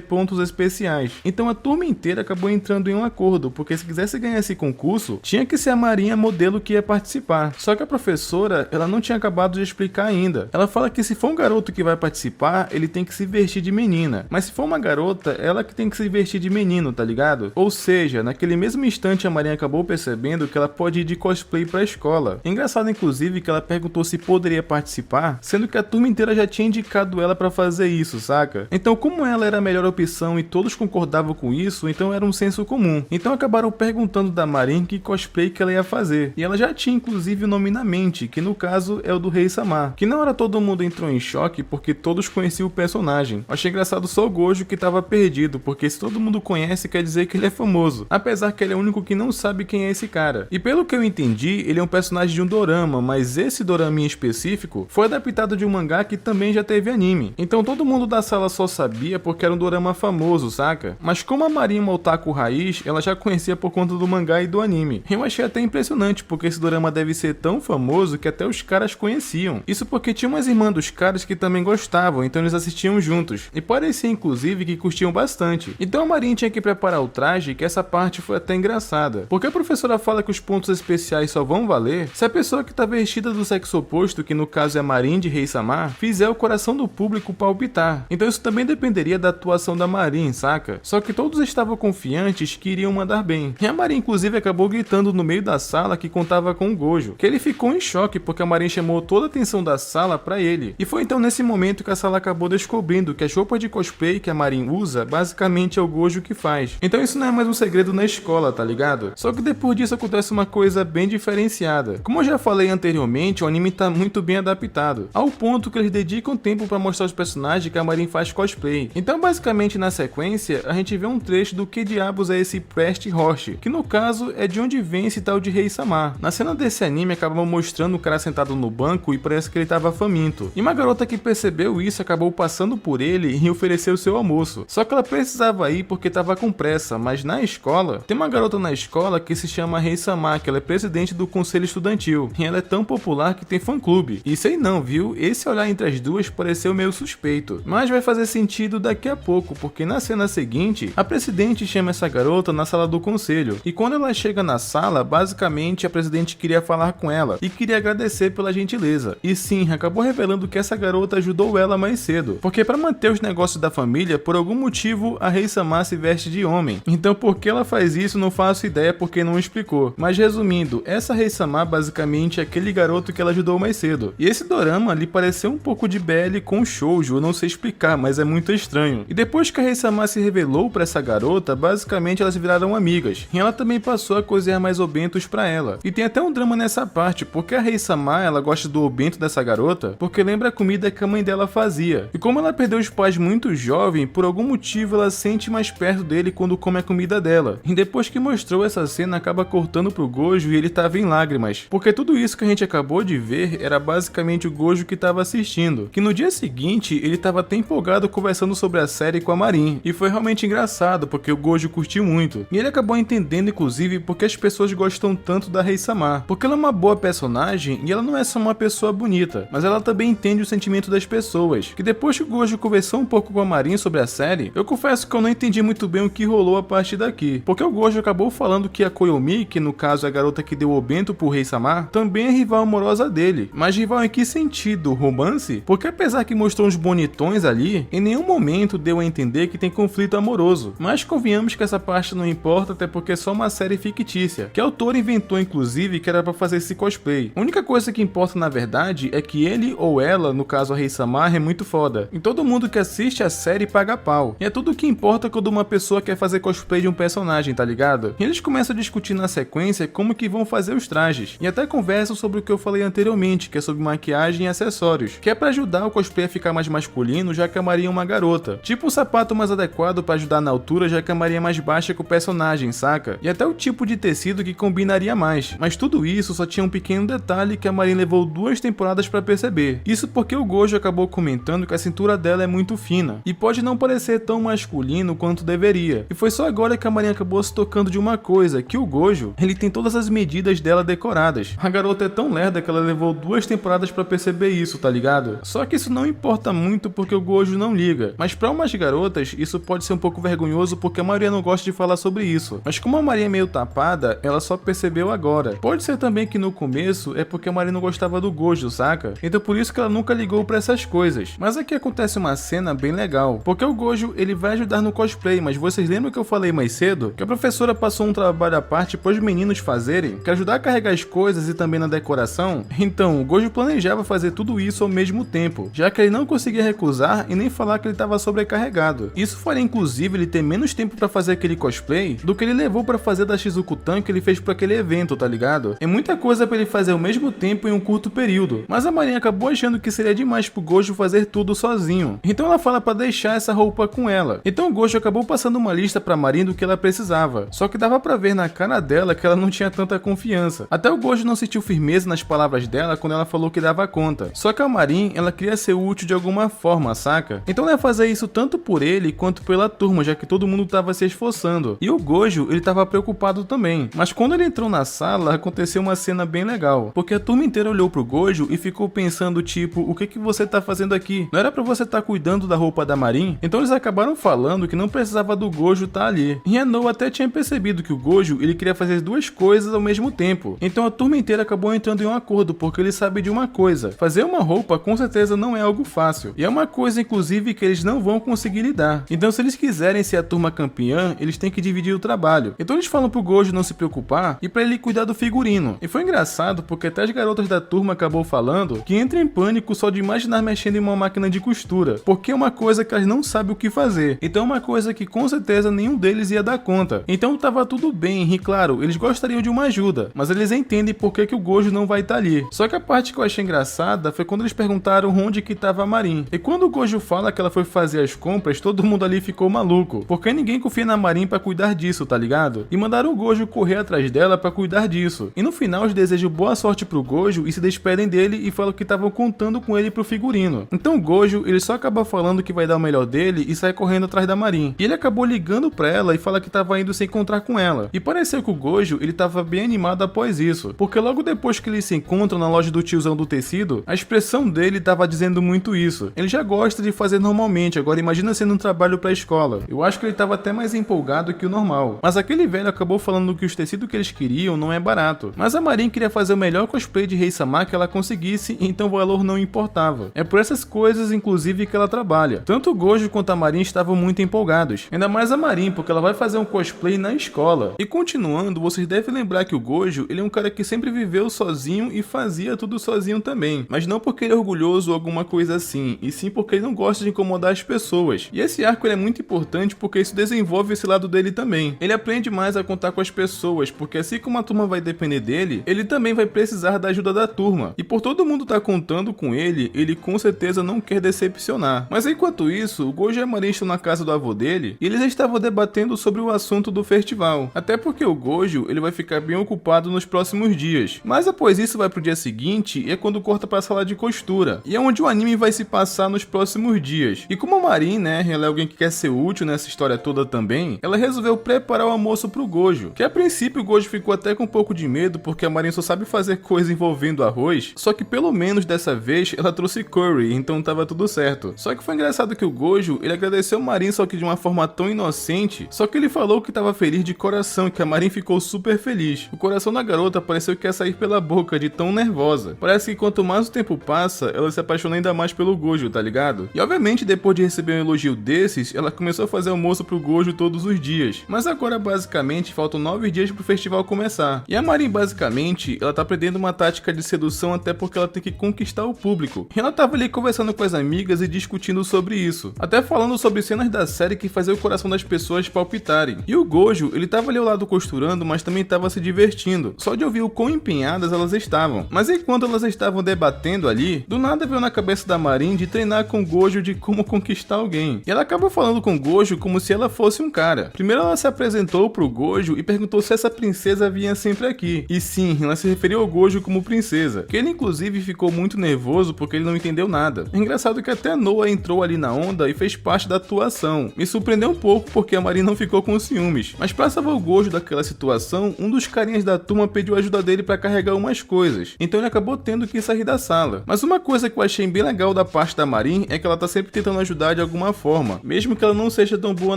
pontos especiais. Então a turma inteira acabou entrando em um acordo, porque se quisesse ganhar esse concurso, tinha que ser a Marinha modelo que ia participar. Só que a professora, ela não tinha acabado de explicar ainda. Ela fala que se for um garoto que vai participar, ele tem que se vestir de menina. Mas se for uma garota, ela que tem que se vestir de menino, tá ligado? Ou seja, naquele mesmo instante a Marinha acabou percebendo que ela pode ir de cosplay pra escola. Engraçado, inclusive, que ela perguntou se poderia participar, sendo que a turma inteira já tinha indicado ela pra fazer isso, saca? Então, como ela era a melhor opção e todos concordavam com isso, então era um senso comum. Então acabaram perguntando da Marin que cosplay que ela ia fazer. E ela já tinha, inclusive, o nome na mente, que no caso é o do Rei-sama. Que na hora todo mundo entrou em choque porque todos conheciam o personagem. Eu achei engraçado só o Gojo que tava perdido, porque se todo mundo conhece quer dizer que ele é famoso. Apesar que ele é o único que não sabe quem é esse cara. E pelo que eu entendi, ele é um personagem de um dorama, mas esse dorama em específico foi adaptado de um mangá que também já teve anime. Então todo mundo da sala só sabia porque era um dorama famoso, saca? Mas como a Marin é uma otaku raiz, ela já conhecia por conta do mangá e do anime. Eu achei até impressionante, porque esse dorama deve ser tão famoso que até os caras conheciam. Isso porque tinha umas irmãs dos caras que também gostavam, então eles assistiam juntos. E parecia inclusive que curtiam bastante. Então a Marin tinha que preparar o traje, que essa parte foi até engraçada. Porque a professora fala que os pontos especiais só vão valer se a pessoa que tá vestida do sexo oposto, que no caso é a Marin de Rei-sama, fizer o coração do público palpitar. Então isso também dependeria da atuação da Marin, saca? Só que todos estavam confiantes que iriam mandar bem. E a Marin inclusive acabou gritando no meio da sala que contava com o Gojo, que ele ficou em choque porque a Marin chamou toda a atenção da sala pra ele. E foi então nesse momento que a sala acabou descobrindo que as roupas de cosplay que a Marin usa, basicamente é o Gojo que faz. Então isso não é mais um segredo na escola, tá ligado? Só que depois disso acontece uma coisa bem diferenciada. Como eu já falei anteriormente, o anime tá muito bem adaptado, ao ponto que eles dedicam tempo pra mostrar os personagens que a Marin faz cosplay. Então basicamente na sequência, a gente vê um trecho do que diabos é esse Prest Roche, que no caso é de onde vem esse tal de Rei-sama. Na cena desse anime acabam mostrando o cara sentado no banco e parece que ele tava faminto. E uma garota que percebeu isso acabou passando por ele e ofereceu seu almoço. Só que ela precisava ir porque tava com pressa, mas na escola, tem uma garota na escola que se chama Rei-sama, que ela é presidente do conselho estudantil. E ela é tão popular que tem fã-clube. E sei não, viu? Esse olhar entre as duas pareceu meio suspeito. Mas vai fazer sentido daqui a pouco, porque na cena seguinte, a presidente chama essa garota na sala do conselho. E quando ela chega na sala, basicamente a presidente queria falar com ela e queria agradecer pela gentileza. E sim, acabou revelando que essa garota ajudou ela mais cedo. Porque para manter os negócios da família, por algum motivo, a Rei-sama se veste de homem. Então por que ela faz isso não faço ideia porque não explicou. Mas resumindo, essa Rei-sama basicamente é aquele garoto que ela ajudou mais cedo. E esse dorama lhe pareceu um pouco de BL com shoujo, eu não sei explicar, mas é muito estranho. E depois que a Rei-sama se revelou pra essa garota, basicamente elas viraram amigas. E ela também passou a cozinhar mais obentos pra ela. E tem até um drama nessa parte, porque a Rei-sama, ela gosta do obento dessa garota, porque lembra a comida que a mãe dela fazia. E como ela perdeu os pais muito jovem, por algum motivo ela sente mais perto dele quando come a comida dela. E depois que mostrou essa cena, acaba cortando pro Gojo e ele tava em lágrimas. Porque tudo isso que a gente acabou de ver era basicamente o Gojo que tava assistindo. Que no dia seguinte, ele tava até empolgado conversando sobre a série com a Marin. E foi realmente engraçado, porque o Gojo curtiu muito. E ele acabou entendendo, inclusive, porque as pessoas gostam tanto da Rei-sama. Porque ela é uma boa personagem e ela não é só uma pessoa bonita, mas ela também entende o sentimento das pessoas. Que depois que o Gojo conversou um pouco com a Marin sobre a série, eu confesso que eu não entendi muito bem o que rolou a partir daqui. Porque o Gojo acabou falando que a Koyomi, que no caso é a garota que deu o bento pro Rei-sama, também é rival amorosa dele. Mas rival em que sentido? Romance? Porque apesar que mostrou uns bonitões ali, em nenhum momento deu a entender que tem conflito amoroso. Mas convenhamos que essa parte não importa, até porque é só uma série fictícia, que a autora inventou inclusive que era pra fazer esse cosplay. A única coisa que importa na verdade é que ele ou ela, no caso a Rei-sama, é muito foda. E todo mundo que assiste a série paga pau. E é tudo o que importa quando uma pessoa quer fazer cosplay de um personagem, tá ligado? E eles começam a discutir na sequência como que vão fazer os trajes. E até conversam sobre o que eu falei anteriormente, que é sobre maquiagem e acessórios, que é pra ajudar o cosplay a ficar mais masculino, já que a Maria é uma garota. Tipo um sapato mais adequado pra ajudar na altura, já que a Maria é mais baixa que o personagem, saca? E até o tipo de tecido que combinaria mais. Mas tudo isso só tinha um pequeno detalhe que a Maria levou 2 temporadas pra perceber. perceber. Isso porque o Gojo acabou comentando que a cintura dela é muito fina e pode não parecer tão masculino quanto deveria. E foi só agora que a Marin acabou se tocando de uma coisa, que o Gojo, ele tem todas as medidas dela decoradas. A garota é tão lerda que ela levou 2 temporadas pra perceber isso, tá ligado? Só que isso não importa muito porque o Gojo não liga. Mas pra umas garotas, isso pode ser um pouco vergonhoso porque a maioria não gosta de falar sobre isso. Mas como a Marin é meio tapada, ela só percebeu agora. Pode ser também que no começo é porque a Marin não gostava do Gojo, saca? Então por isso que ela nunca ligou pra essas coisas. Mas aqui acontece uma cena bem legal, porque o Gojo, ele vai ajudar no cosplay, mas vocês lembram que eu falei mais cedo? Que a professora passou um trabalho à parte pros meninos fazerem, que ajudar a carregar as coisas e também na decoração? Então, o Gojo planejava fazer tudo isso ao mesmo tempo, já que ele não conseguia recusar e nem falar que ele estava sobrecarregado. Isso faria inclusive ele ter menos tempo pra fazer aquele cosplay do que ele levou pra fazer da Shizuku-tan que ele fez pra aquele evento, tá ligado? É muita coisa pra ele fazer ao mesmo tempo em um curto período, mas a Marin acabou achando que seria demais pro Gojo fazer tudo sozinho. Então ela fala pra deixar essa roupa com ela. Então o Gojo acabou passando uma lista pra Marin do que ela precisava, só que dava pra ver na cara dela que ela não tinha tanta confiança. Até o Gojo não sentiu firmeza nas palavras dela quando ela falou que dava conta. Só que a Marin, ela queria ser útil de alguma forma, saca? Então ela ia fazer isso tanto por ele quanto pela turma, já que todo mundo tava se esforçando. E o Gojo, ele tava preocupado também. Mas quando ele entrou na sala, aconteceu uma cena bem legal, porque a turma inteira olhou pro Gojo e ficou pensando tipo, o que você tá fazendo aqui? Não era pra você tá cuidando da roupa da Marin? Então eles acabaram falando que não precisava do Gojo tá ali. E a No até tinha percebido que o Gojo, ele queria fazer 2 coisas ao mesmo tempo. Então a turma inteira acabou entrando em um acordo, porque ele sabe de uma coisa: fazer uma roupa com certeza não é algo fácil. E é uma coisa inclusive que eles não vão conseguir lidar. Então se eles quiserem ser a turma campeã, eles têm que dividir o trabalho. Então eles falam pro Gojo não se preocupar e pra ele cuidar do figurino. E foi engraçado porque até as garotas da turma acabou falando que entra em pânico só de imaginar mexendo em uma máquina de costura, porque é uma coisa que elas não sabem o que fazer. Então é uma coisa que com certeza nenhum deles ia dar conta. Então tava tudo bem, e claro, eles gostariam de uma ajuda, mas eles entendem por que o Gojo não vai estar ali. Só que a parte que eu achei engraçada foi quando eles perguntaram onde que tava a Marin. E quando o Gojo fala que ela foi fazer as compras, todo mundo ali ficou maluco, porque ninguém confia na Marin pra cuidar disso, tá ligado? E mandaram o Gojo correr atrás dela pra cuidar disso. E no final eles desejam boa sorte pro Gojo e se despedem dele e falam que estavam contando com ele pro figurino. Então o Gojo, ele só acaba falando que vai dar o melhor dele e sai correndo atrás da Marin. E ele acabou ligando pra ela e fala que tava indo se encontrar com ela. E pareceu que o Gojo, ele tava bem animado após isso, porque logo depois que eles se encontram na loja do tiozão do tecido, a expressão dele tava dizendo muito isso. Ele já gosta de fazer normalmente, agora imagina sendo um trabalho pra escola. Eu acho que ele tava até mais empolgado que o normal. Mas aquele velho acabou falando que os tecidos que eles queriam não é barato. Mas a Marin queria fazer o melhor cosplay de Rei-sama que ela conseguisse, então o valor não importava. É por essas coisas, inclusive, que ela trabalha. Tanto o Gojo quanto a Marin estavam muito empolgados. Ainda mais a Marin, porque ela vai fazer um cosplay na escola. E continuando, vocês devem lembrar que o Gojo, ele é um cara que sempre viveu sozinho e fazia tudo sozinho também. Mas não porque ele é orgulhoso ou alguma coisa assim, e sim porque ele não gosta de incomodar as pessoas. E esse arco ele é muito importante porque isso desenvolve esse lado dele também. Ele aprende mais a contar com as pessoas, porque assim como a turma vai depender dele, ele também vai precisar da ajuda da turma. E por todo mundo estar contando com ele, ele com certeza não quer decepcionar. Mas enquanto isso, o Gojo e a Marin estão na casa do avô dele e eles estavam debatendo sobre o assunto do festival. Até porque o Gojo, ele vai ficar bem ocupado nos próximos dias. Mas após isso vai pro dia seguinte e é quando corta pra sala de costura. E é onde o anime vai se passar nos próximos dias. E como a Marin, né, ela é alguém que quer ser útil nessa história toda também, ela resolveu preparar o almoço pro Gojo. Que a princípio o Gojo ficou até com um pouco de medo porque a Marin só sabe fazer coisa envolvendo arroz, só que pelo menos dessa vez ela trouxe curry, então tava tudo certo. Só que foi engraçado que o Gojo, ele agradeceu a Marin só que de uma forma tão inocente, só que ele falou que tava feliz de coração, que a Marin ficou super feliz. O coração da garota pareceu que ia sair pela boca de tão nervosa. Parece que quanto mais o tempo passa, ela se apaixona ainda mais pelo Gojo, tá ligado? E obviamente depois de receber um elogio desses, ela começou a fazer almoço pro Gojo todos os dias. Mas agora basicamente faltam 9 dias pro festival começar. E a Marin basicamente, ela tá aprendendo uma tática de sedução até porque ela tem que conquistar o público. E ela tava ali conversando com as amigas e discutindo sobre isso. Até falando sobre cenas da série que faziam o coração das pessoas palpitarem. E o Gojo, ele tava ali ao lado costurando, mas também tava se divertindo. Só de ouvir o quão empenhadas elas estavam. Mas enquanto elas estavam debatendo ali, do nada veio na cabeça da Marin de treinar com o Gojo de como conquistar alguém. E ela acaba falando com o Gojo como se ela fosse um cara. Primeiro ela se apresentou pro Gojo e perguntou se essa princesa vinha sempre aqui. E sim, ela se referiu ao Gojo como princesa, que ele inclusive ficou muito muito nervoso porque ele não entendeu nada. É engraçado que até Noah entrou ali na onda e fez parte da atuação. Me surpreendeu um pouco porque a Marin não ficou com ciúmes. Mas pra salvar o Gojo daquela situação, um dos carinhas da turma pediu ajuda dele pra carregar umas coisas. Então ele acabou tendo que sair da sala. Mas uma coisa que eu achei bem legal da parte da Marin é que ela tá sempre tentando ajudar de alguma forma, mesmo que ela não seja tão boa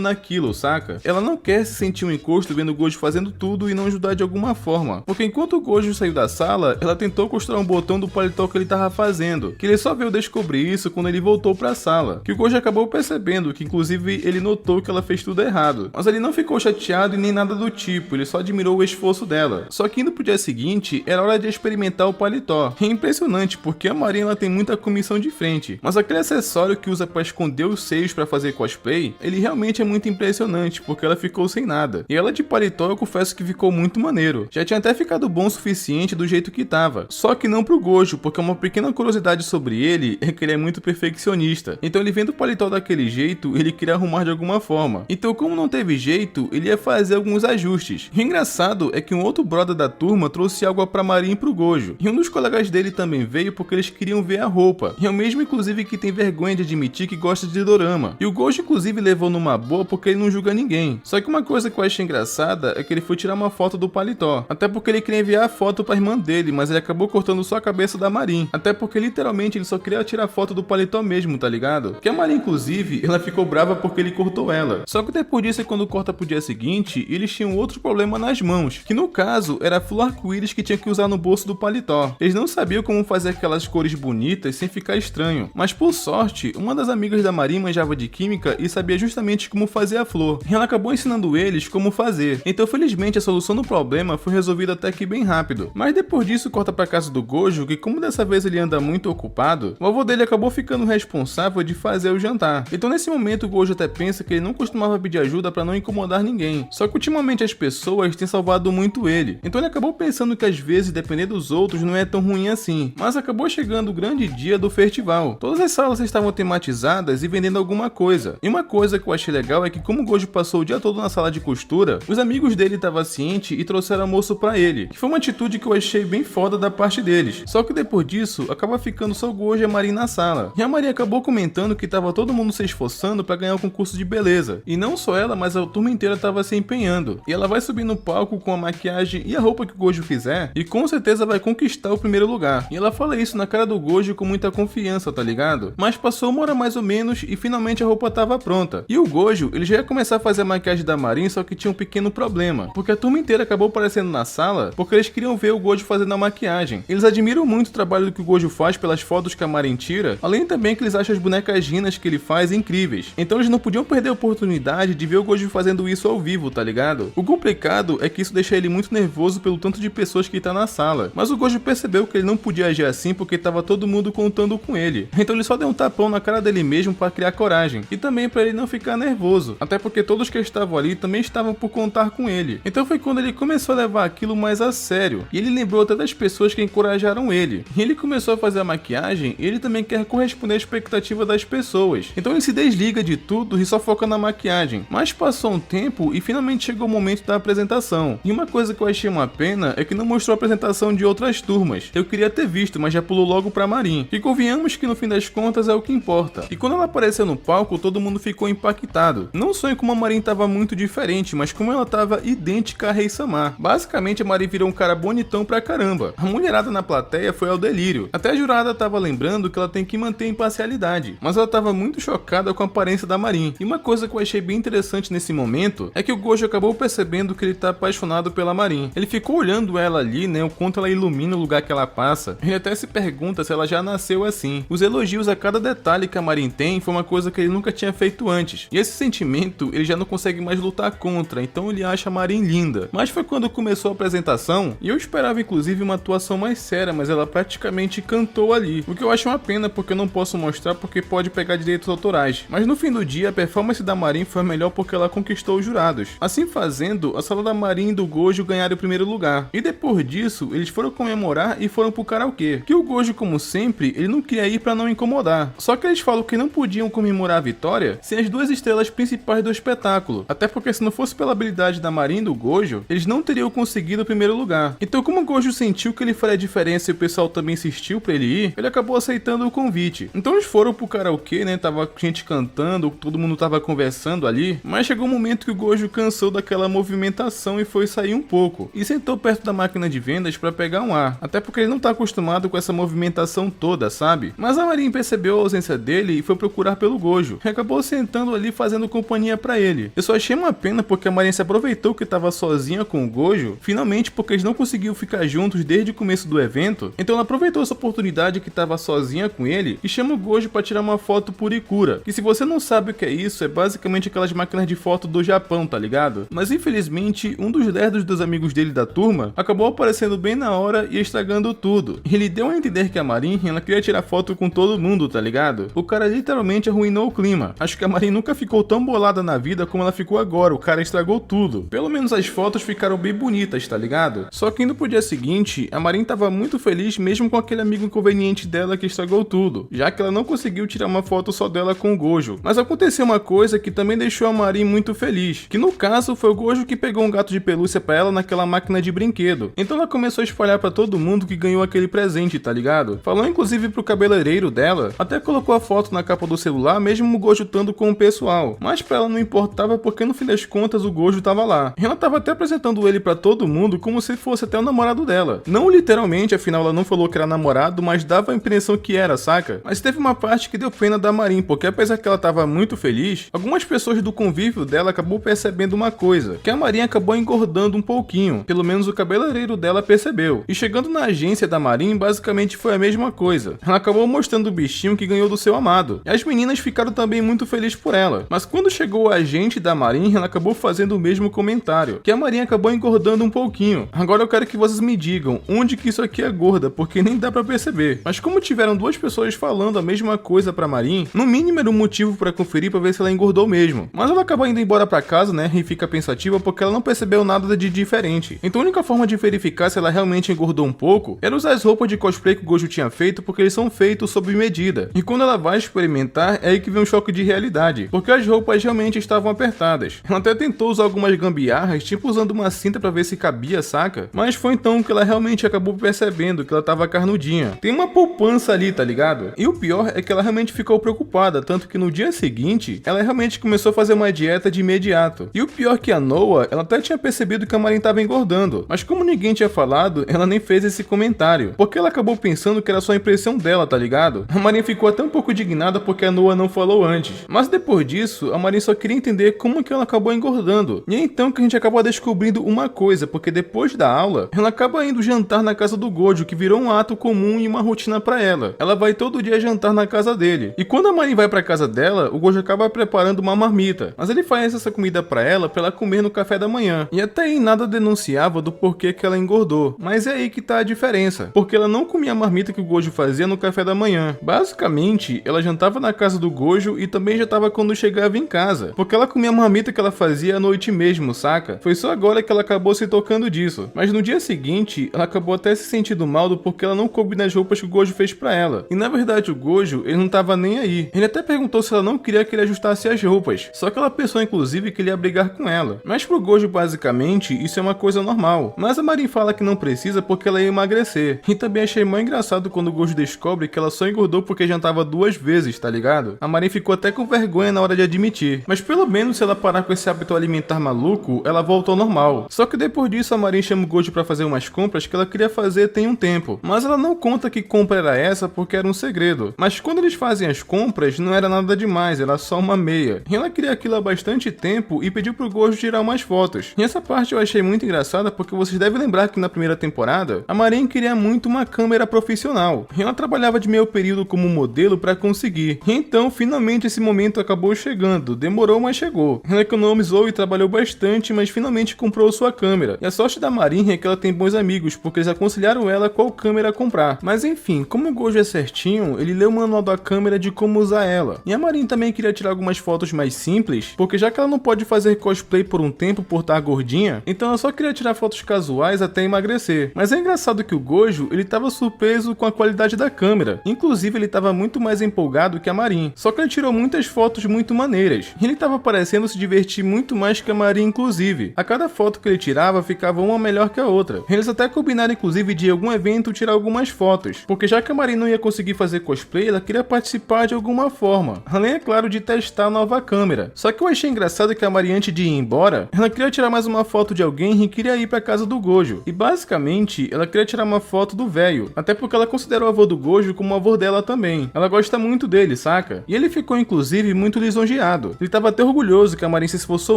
naquilo, saca? Ela não quer se sentir um encosto vendo o Gojo fazendo tudo e não ajudar de alguma forma. Porque enquanto o Gojo saiu da sala, ela tentou costurar um botão do paletó que ele tava fazendo, que ele só veio descobrir isso quando ele voltou pra sala, que o Gojo acabou percebendo, que inclusive ele notou que ela fez tudo errado. Mas ele não ficou chateado e nem nada do tipo, ele só admirou o esforço dela. Só que indo pro dia seguinte, era hora de experimentar o paletó. É impressionante, porque a Marin ela tem muita comissão de frente, mas aquele acessório que usa pra esconder os seios pra fazer cosplay, ele realmente é muito impressionante, porque ela ficou sem nada. E ela de paletó eu confesso que ficou muito maneiro. Já tinha até ficado bom o suficiente do jeito que tava. Só que não pro Gojo, porque uma pequena curiosidade sobre ele é que ele é muito perfeccionista. Então ele vendo o paletó daquele jeito, ele queria arrumar de alguma forma. Então como não teve jeito, ele ia fazer alguns ajustes. E o engraçado é que um outro brother da turma trouxe algo pra Marin e pro Gojo. E um dos colegas dele também veio porque eles queriam ver a roupa. E é o mesmo inclusive que tem vergonha de admitir que gosta de dorama. E o Gojo inclusive levou numa boa porque ele não julga ninguém. Só que uma coisa que eu achei engraçada é que ele foi tirar uma foto do paletó. Até porque ele queria enviar a foto pra irmã dele, mas ele acabou cortando só a cabeça da Marin. Até porque literalmente ele só queria tirar foto do paletó mesmo, tá ligado? Que a Marin inclusive, ela ficou brava porque ele cortou ela. Só que depois disso, quando corta pro dia seguinte, eles tinham outro problema nas mãos, que no caso era a flor arco-íris que tinha que usar no bolso do paletó. Eles não sabiam como fazer aquelas cores bonitas sem ficar estranho. Mas por sorte, uma das amigas da Marin manjava de química e sabia justamente como fazer a flor. E ela acabou ensinando eles como fazer. Então felizmente a solução do problema foi resolvida até que bem rápido. Mas depois disso corta pra casa do Gojo, que como dessa vez ele anda muito ocupado, o avô dele acabou ficando responsável de fazer o jantar. Então nesse momento o Gojo até pensa que ele não costumava pedir ajuda pra não incomodar ninguém. Só que ultimamente as pessoas têm salvado muito ele. Então ele acabou pensando que às vezes depender dos outros não é tão ruim assim. Mas acabou chegando o grande dia do festival. Todas as salas estavam tematizadas e vendendo alguma coisa. E uma coisa que eu achei legal é que como o Gojo passou o dia todo na sala de costura, os amigos dele estavam cientes e trouxeram almoço pra ele. Que foi uma atitude que eu achei bem foda da parte deles. Só que depois disso, acaba ficando só o Gojo e a Marin na sala. E a Marin acabou comentando que tava todo mundo se esforçando pra ganhar o concurso de beleza. E não só ela, mas a turma inteira tava se empenhando. E ela vai subir no palco com a maquiagem e a roupa que o Gojo fizer e com certeza vai conquistar o primeiro lugar. E ela fala isso na cara do Gojo com muita confiança, tá ligado? Mas passou uma hora mais ou menos e finalmente a roupa tava pronta. E o Gojo, ele já ia começar a fazer a maquiagem da Marin, só que tinha um pequeno problema. Porque a turma inteira acabou aparecendo na sala porque eles queriam ver o Gojo fazendo a maquiagem. Eles admiram muito o trabalho que o Gojo faz pelas fotos que a Marin tira, além também que eles acham as bonecas rinas que ele faz incríveis. Então eles não podiam perder a oportunidade de ver o Gojo fazendo isso ao vivo, tá ligado? O complicado é que isso deixa ele muito nervoso pelo tanto de pessoas que tá na sala. Mas o Gojo percebeu que ele não podia agir assim porque tava todo mundo contando com ele. Então ele só deu um tapão na cara dele mesmo pra criar coragem. E também pra ele não ficar nervoso. Até porque todos que estavam ali também estavam por contar com ele. Então foi quando ele começou a levar aquilo mais a sério. E ele lembrou até das pessoas que encorajaram ele. E ele começou a fazer a maquiagem e ele também quer corresponder à expectativa das pessoas. Então ele se desliga de tudo e só foca na maquiagem. Mas passou um tempo e finalmente chegou o momento da apresentação. E uma coisa que eu achei uma pena é que não mostrou a apresentação de outras turmas. Eu queria ter visto, mas já pulou logo pra Marin. E convenhamos que no fim das contas é o que importa. E quando ela apareceu no palco, todo mundo ficou impactado. Não só em como a Marin tava muito diferente, mas como ela tava idêntica a Rei-sama. Basicamente a Marin virou um cara bonitão pra caramba. A mulherada na plateia foi ao delírio. Até a jurada tava lembrando que ela tem que manter a imparcialidade. Mas ela tava muito chocada com a aparência da Marin. E uma coisa que eu achei bem interessante nesse momento é que o Gojo acabou percebendo que ele tá apaixonado pela Marin. Ele ficou olhando ela ali, né, o quanto ela ilumina o lugar que ela passa. Ele até se pergunta se ela já nasceu assim. Os elogios a cada detalhe que a Marin tem foi uma coisa que ele nunca tinha feito antes. E esse sentimento ele já não consegue mais lutar contra, então ele acha a Marin linda. Mas foi quando começou a apresentação e eu esperava inclusive uma atuação mais séria, mas ela praticamente cantou ali. O que eu acho uma pena porque eu não posso mostrar porque pode pegar direitos autorais. Mas no fim do dia a performance da Marin foi a melhor porque ela conquistou os jurados. Assim fazendo, a sala da Marin e do Gojo ganharam o primeiro lugar. E depois disso, eles foram comemorar e foram pro karaokê. Que o Gojo, como sempre, ele não queria ir pra não incomodar. Só que eles falam que não podiam comemorar a vitória sem as duas estrelas principais do espetáculo. Até porque se não fosse pela habilidade da Marin e do Gojo, eles não teriam conseguido o primeiro lugar. Então como o Gojo sentiu que ele faria diferença e o pessoal também se insistiu pra ele ir, ele acabou aceitando o convite. Então eles foram pro karaokê, né, tava gente cantando, todo mundo tava conversando ali, mas chegou um momento que o Gojo cansou daquela movimentação e foi sair um pouco, e sentou perto da máquina de vendas pra pegar um ar, até porque ele não tá acostumado com essa movimentação toda, sabe? Mas a Marin percebeu a ausência dele e foi procurar pelo Gojo, e acabou sentando ali fazendo companhia pra ele. Eu só achei uma pena porque a Marin se aproveitou que tava sozinha com o Gojo, finalmente porque eles não conseguiam ficar juntos desde o começo do evento, então ela aproveitou essa oportunidade que tava sozinha com ele e chama o Gojo pra tirar uma foto por Ikura, que se você não sabe o que é isso, é basicamente aquelas máquinas de foto do Japão, tá ligado? Mas infelizmente, um dos lerdos dos amigos dele da turma acabou aparecendo bem na hora e estragando tudo. Ele deu a entender que a Marin, ela queria tirar foto com todo mundo, tá ligado? O cara literalmente arruinou o clima. Acho que a Marin nunca ficou tão bolada na vida como ela ficou agora, o cara estragou tudo. Pelo menos as fotos ficaram bem bonitas, tá ligado? Só que indo pro dia seguinte, a Marin tava muito feliz mesmo com aquele amigo inconveniente dela que estragou tudo, já que ela não conseguiu tirar uma foto só dela com o Gojo. Mas aconteceu uma coisa que também deixou a Marin muito feliz, que no caso foi o Gojo que pegou um gato de pelúcia pra ela naquela máquina de brinquedo. Então ela começou a espalhar pra todo mundo que ganhou aquele presente, tá ligado? Falou inclusive pro cabeleireiro dela, até colocou a foto na capa do celular mesmo o Gojo estando com o pessoal. Mas pra ela não importava porque no fim das contas o Gojo tava lá. Ela tava até apresentando ele pra todo mundo como se fosse até o namorado dela. Não literalmente, afinal ela não falou que era namorado, mas dava a impressão que era, saca? Mas teve uma parte que deu pena da Marin, porque apesar que ela tava muito feliz, algumas pessoas do convívio dela acabou percebendo uma coisa, que a Marin acabou engordando um pouquinho, pelo menos o cabeleireiro dela percebeu. E chegando na agência da Marin, basicamente foi a mesma coisa. Ela acabou mostrando o bichinho que ganhou do seu amado. E as meninas ficaram também muito felizes por ela. Mas quando chegou o agente da Marin, ela acabou fazendo o mesmo comentário, que a Marin acabou engordando um pouquinho. Agora eu quero que vocês me digam onde que isso aqui é gorda, porque nem dá pra perceber. Mas como tiveram duas pessoas falando a mesma coisa pra Marin, no mínimo era um motivo pra conferir pra ver se ela engordou mesmo. Mas ela acaba indo embora pra casa, né, e fica pensativa porque ela não percebeu nada de diferente. Então a única forma de verificar se ela realmente engordou um pouco era usar as roupas de cosplay que o Gojo tinha feito, porque eles são feitos sob medida. E quando ela vai experimentar, é aí que vem um choque de realidade, porque as roupas realmente estavam apertadas. Ela até tentou usar algumas gambiarras, tipo usando uma cinta pra ver se cabia, saca? Mas foi então que ela realmente acabou percebendo que ela tava carnudinha. Tem uma poupança ali, tá ligado? E o pior é que ela realmente ficou preocupada, tanto que no dia seguinte, ela realmente começou a fazer uma dieta de imediato. E o pior é que a Noa, ela até tinha percebido que a Marin tava engordando, mas como ninguém tinha falado, ela nem fez esse comentário, porque ela acabou pensando que era só a impressão dela, tá ligado? A Marin ficou até um pouco indignada porque a Noa não falou antes. Mas depois disso, a Marin só queria entender como que ela acabou engordando. E é então que a gente acaba descobrindo uma coisa, porque depois da aula, ela acaba indo jantar na casa do Gojo, que virou um ato comum e uma rotina pra ela. Ela vai todo dia jantar na casa dele. E quando a Marin vai pra casa dela, o Gojo acaba preparando uma marmita, mas ele faz essa comida pra ela comer no café da manhã. E até aí nada denunciava do porquê que ela engordou. Mas é aí que tá a diferença, porque ela não comia a marmita que o Gojo fazia no café da manhã. Basicamente, ela jantava na casa do Gojo e também jantava quando chegava em casa, porque ela comia a marmita que ela fazia à noite mesmo, saca? Foi só agora que ela acabou se tocando disso. Mas no dia seguinte, ela acabou até se sentindo mal do porque ela não coube nas roupas que o Gojo fez pra ela. E na verdade o Gojo, ele não tava nem aí. Ele até perguntou se ela não queria que ele ajustasse as roupas, só que ela pensou inclusive que ele ia brigar com ela. Mas pro Gojo basicamente, isso é uma coisa normal. Mas a Marin fala que não precisa porque ela ia emagrecer. E também achei mó engraçado quando o Gojo descobre que ela só engordou porque jantava 2 vezes, tá ligado? A Marin ficou até com vergonha na hora de admitir. Mas pelo menos se ela parar com esse hábito alimentar maluco, ela volta ao normal. Só que depois disso a Marin chama o Gojo pra fazer umas compras que ela queria fazer tem um tempo. Mas ela não conta que compra era essa porque era um segredo. Mas quando eles fazem as compras, não era nada demais, era só uma meia. E ela queria aquilo há bastante tempo e pediu pro Gojo tirar umas fotos. E essa parte eu achei muito engraçada porque vocês devem lembrar que na primeira temporada, a Marin queria muito uma câmera profissional. E ela trabalhava de meio período como modelo pra conseguir. E então, finalmente esse momento acabou chegando. Demorou, mas chegou. Ela economizou e trabalhou bastante, mas finalmente comprou sua câmera. E a sorte da Marin é que ela tem bons amigos, porque eles aconselharam ela qual câmera comprar. Mas enfim, como o Gojo é certinho, ele leu o manual da câmera de como usar ela. E a Marin também queria tirar algumas fotos mais simples, porque já que ela não pode fazer cosplay por um tempo por estar gordinha, então ela só queria tirar fotos casuais até emagrecer. Mas é engraçado que o Gojo, ele tava surpreso com a qualidade da câmera. Inclusive ele tava muito mais empolgado que a Marin. Só que ele tirou muitas fotos muito maneiras. E ele tava parecendo se divertir muito mais que a Marin inclusive. A cada foto que ele tirava ficava uma melhor que a outra. Eles até combinaram inclusive de em algum evento tirar algumas algumas fotos, porque já que a Marin não ia conseguir fazer cosplay, ela queria participar de alguma forma, além, é claro, de testar a nova câmera. Só que eu achei engraçado que a Marin, antes de ir embora, ela queria tirar mais uma foto de alguém e queria ir pra casa do Gojo. E basicamente, ela queria tirar uma foto do velho, até porque ela considera o avô do Gojo como o avô dela também. Ela gosta muito dele, saca? E ele ficou inclusive muito lisonjeado. Ele tava até orgulhoso que a Marin se esforçou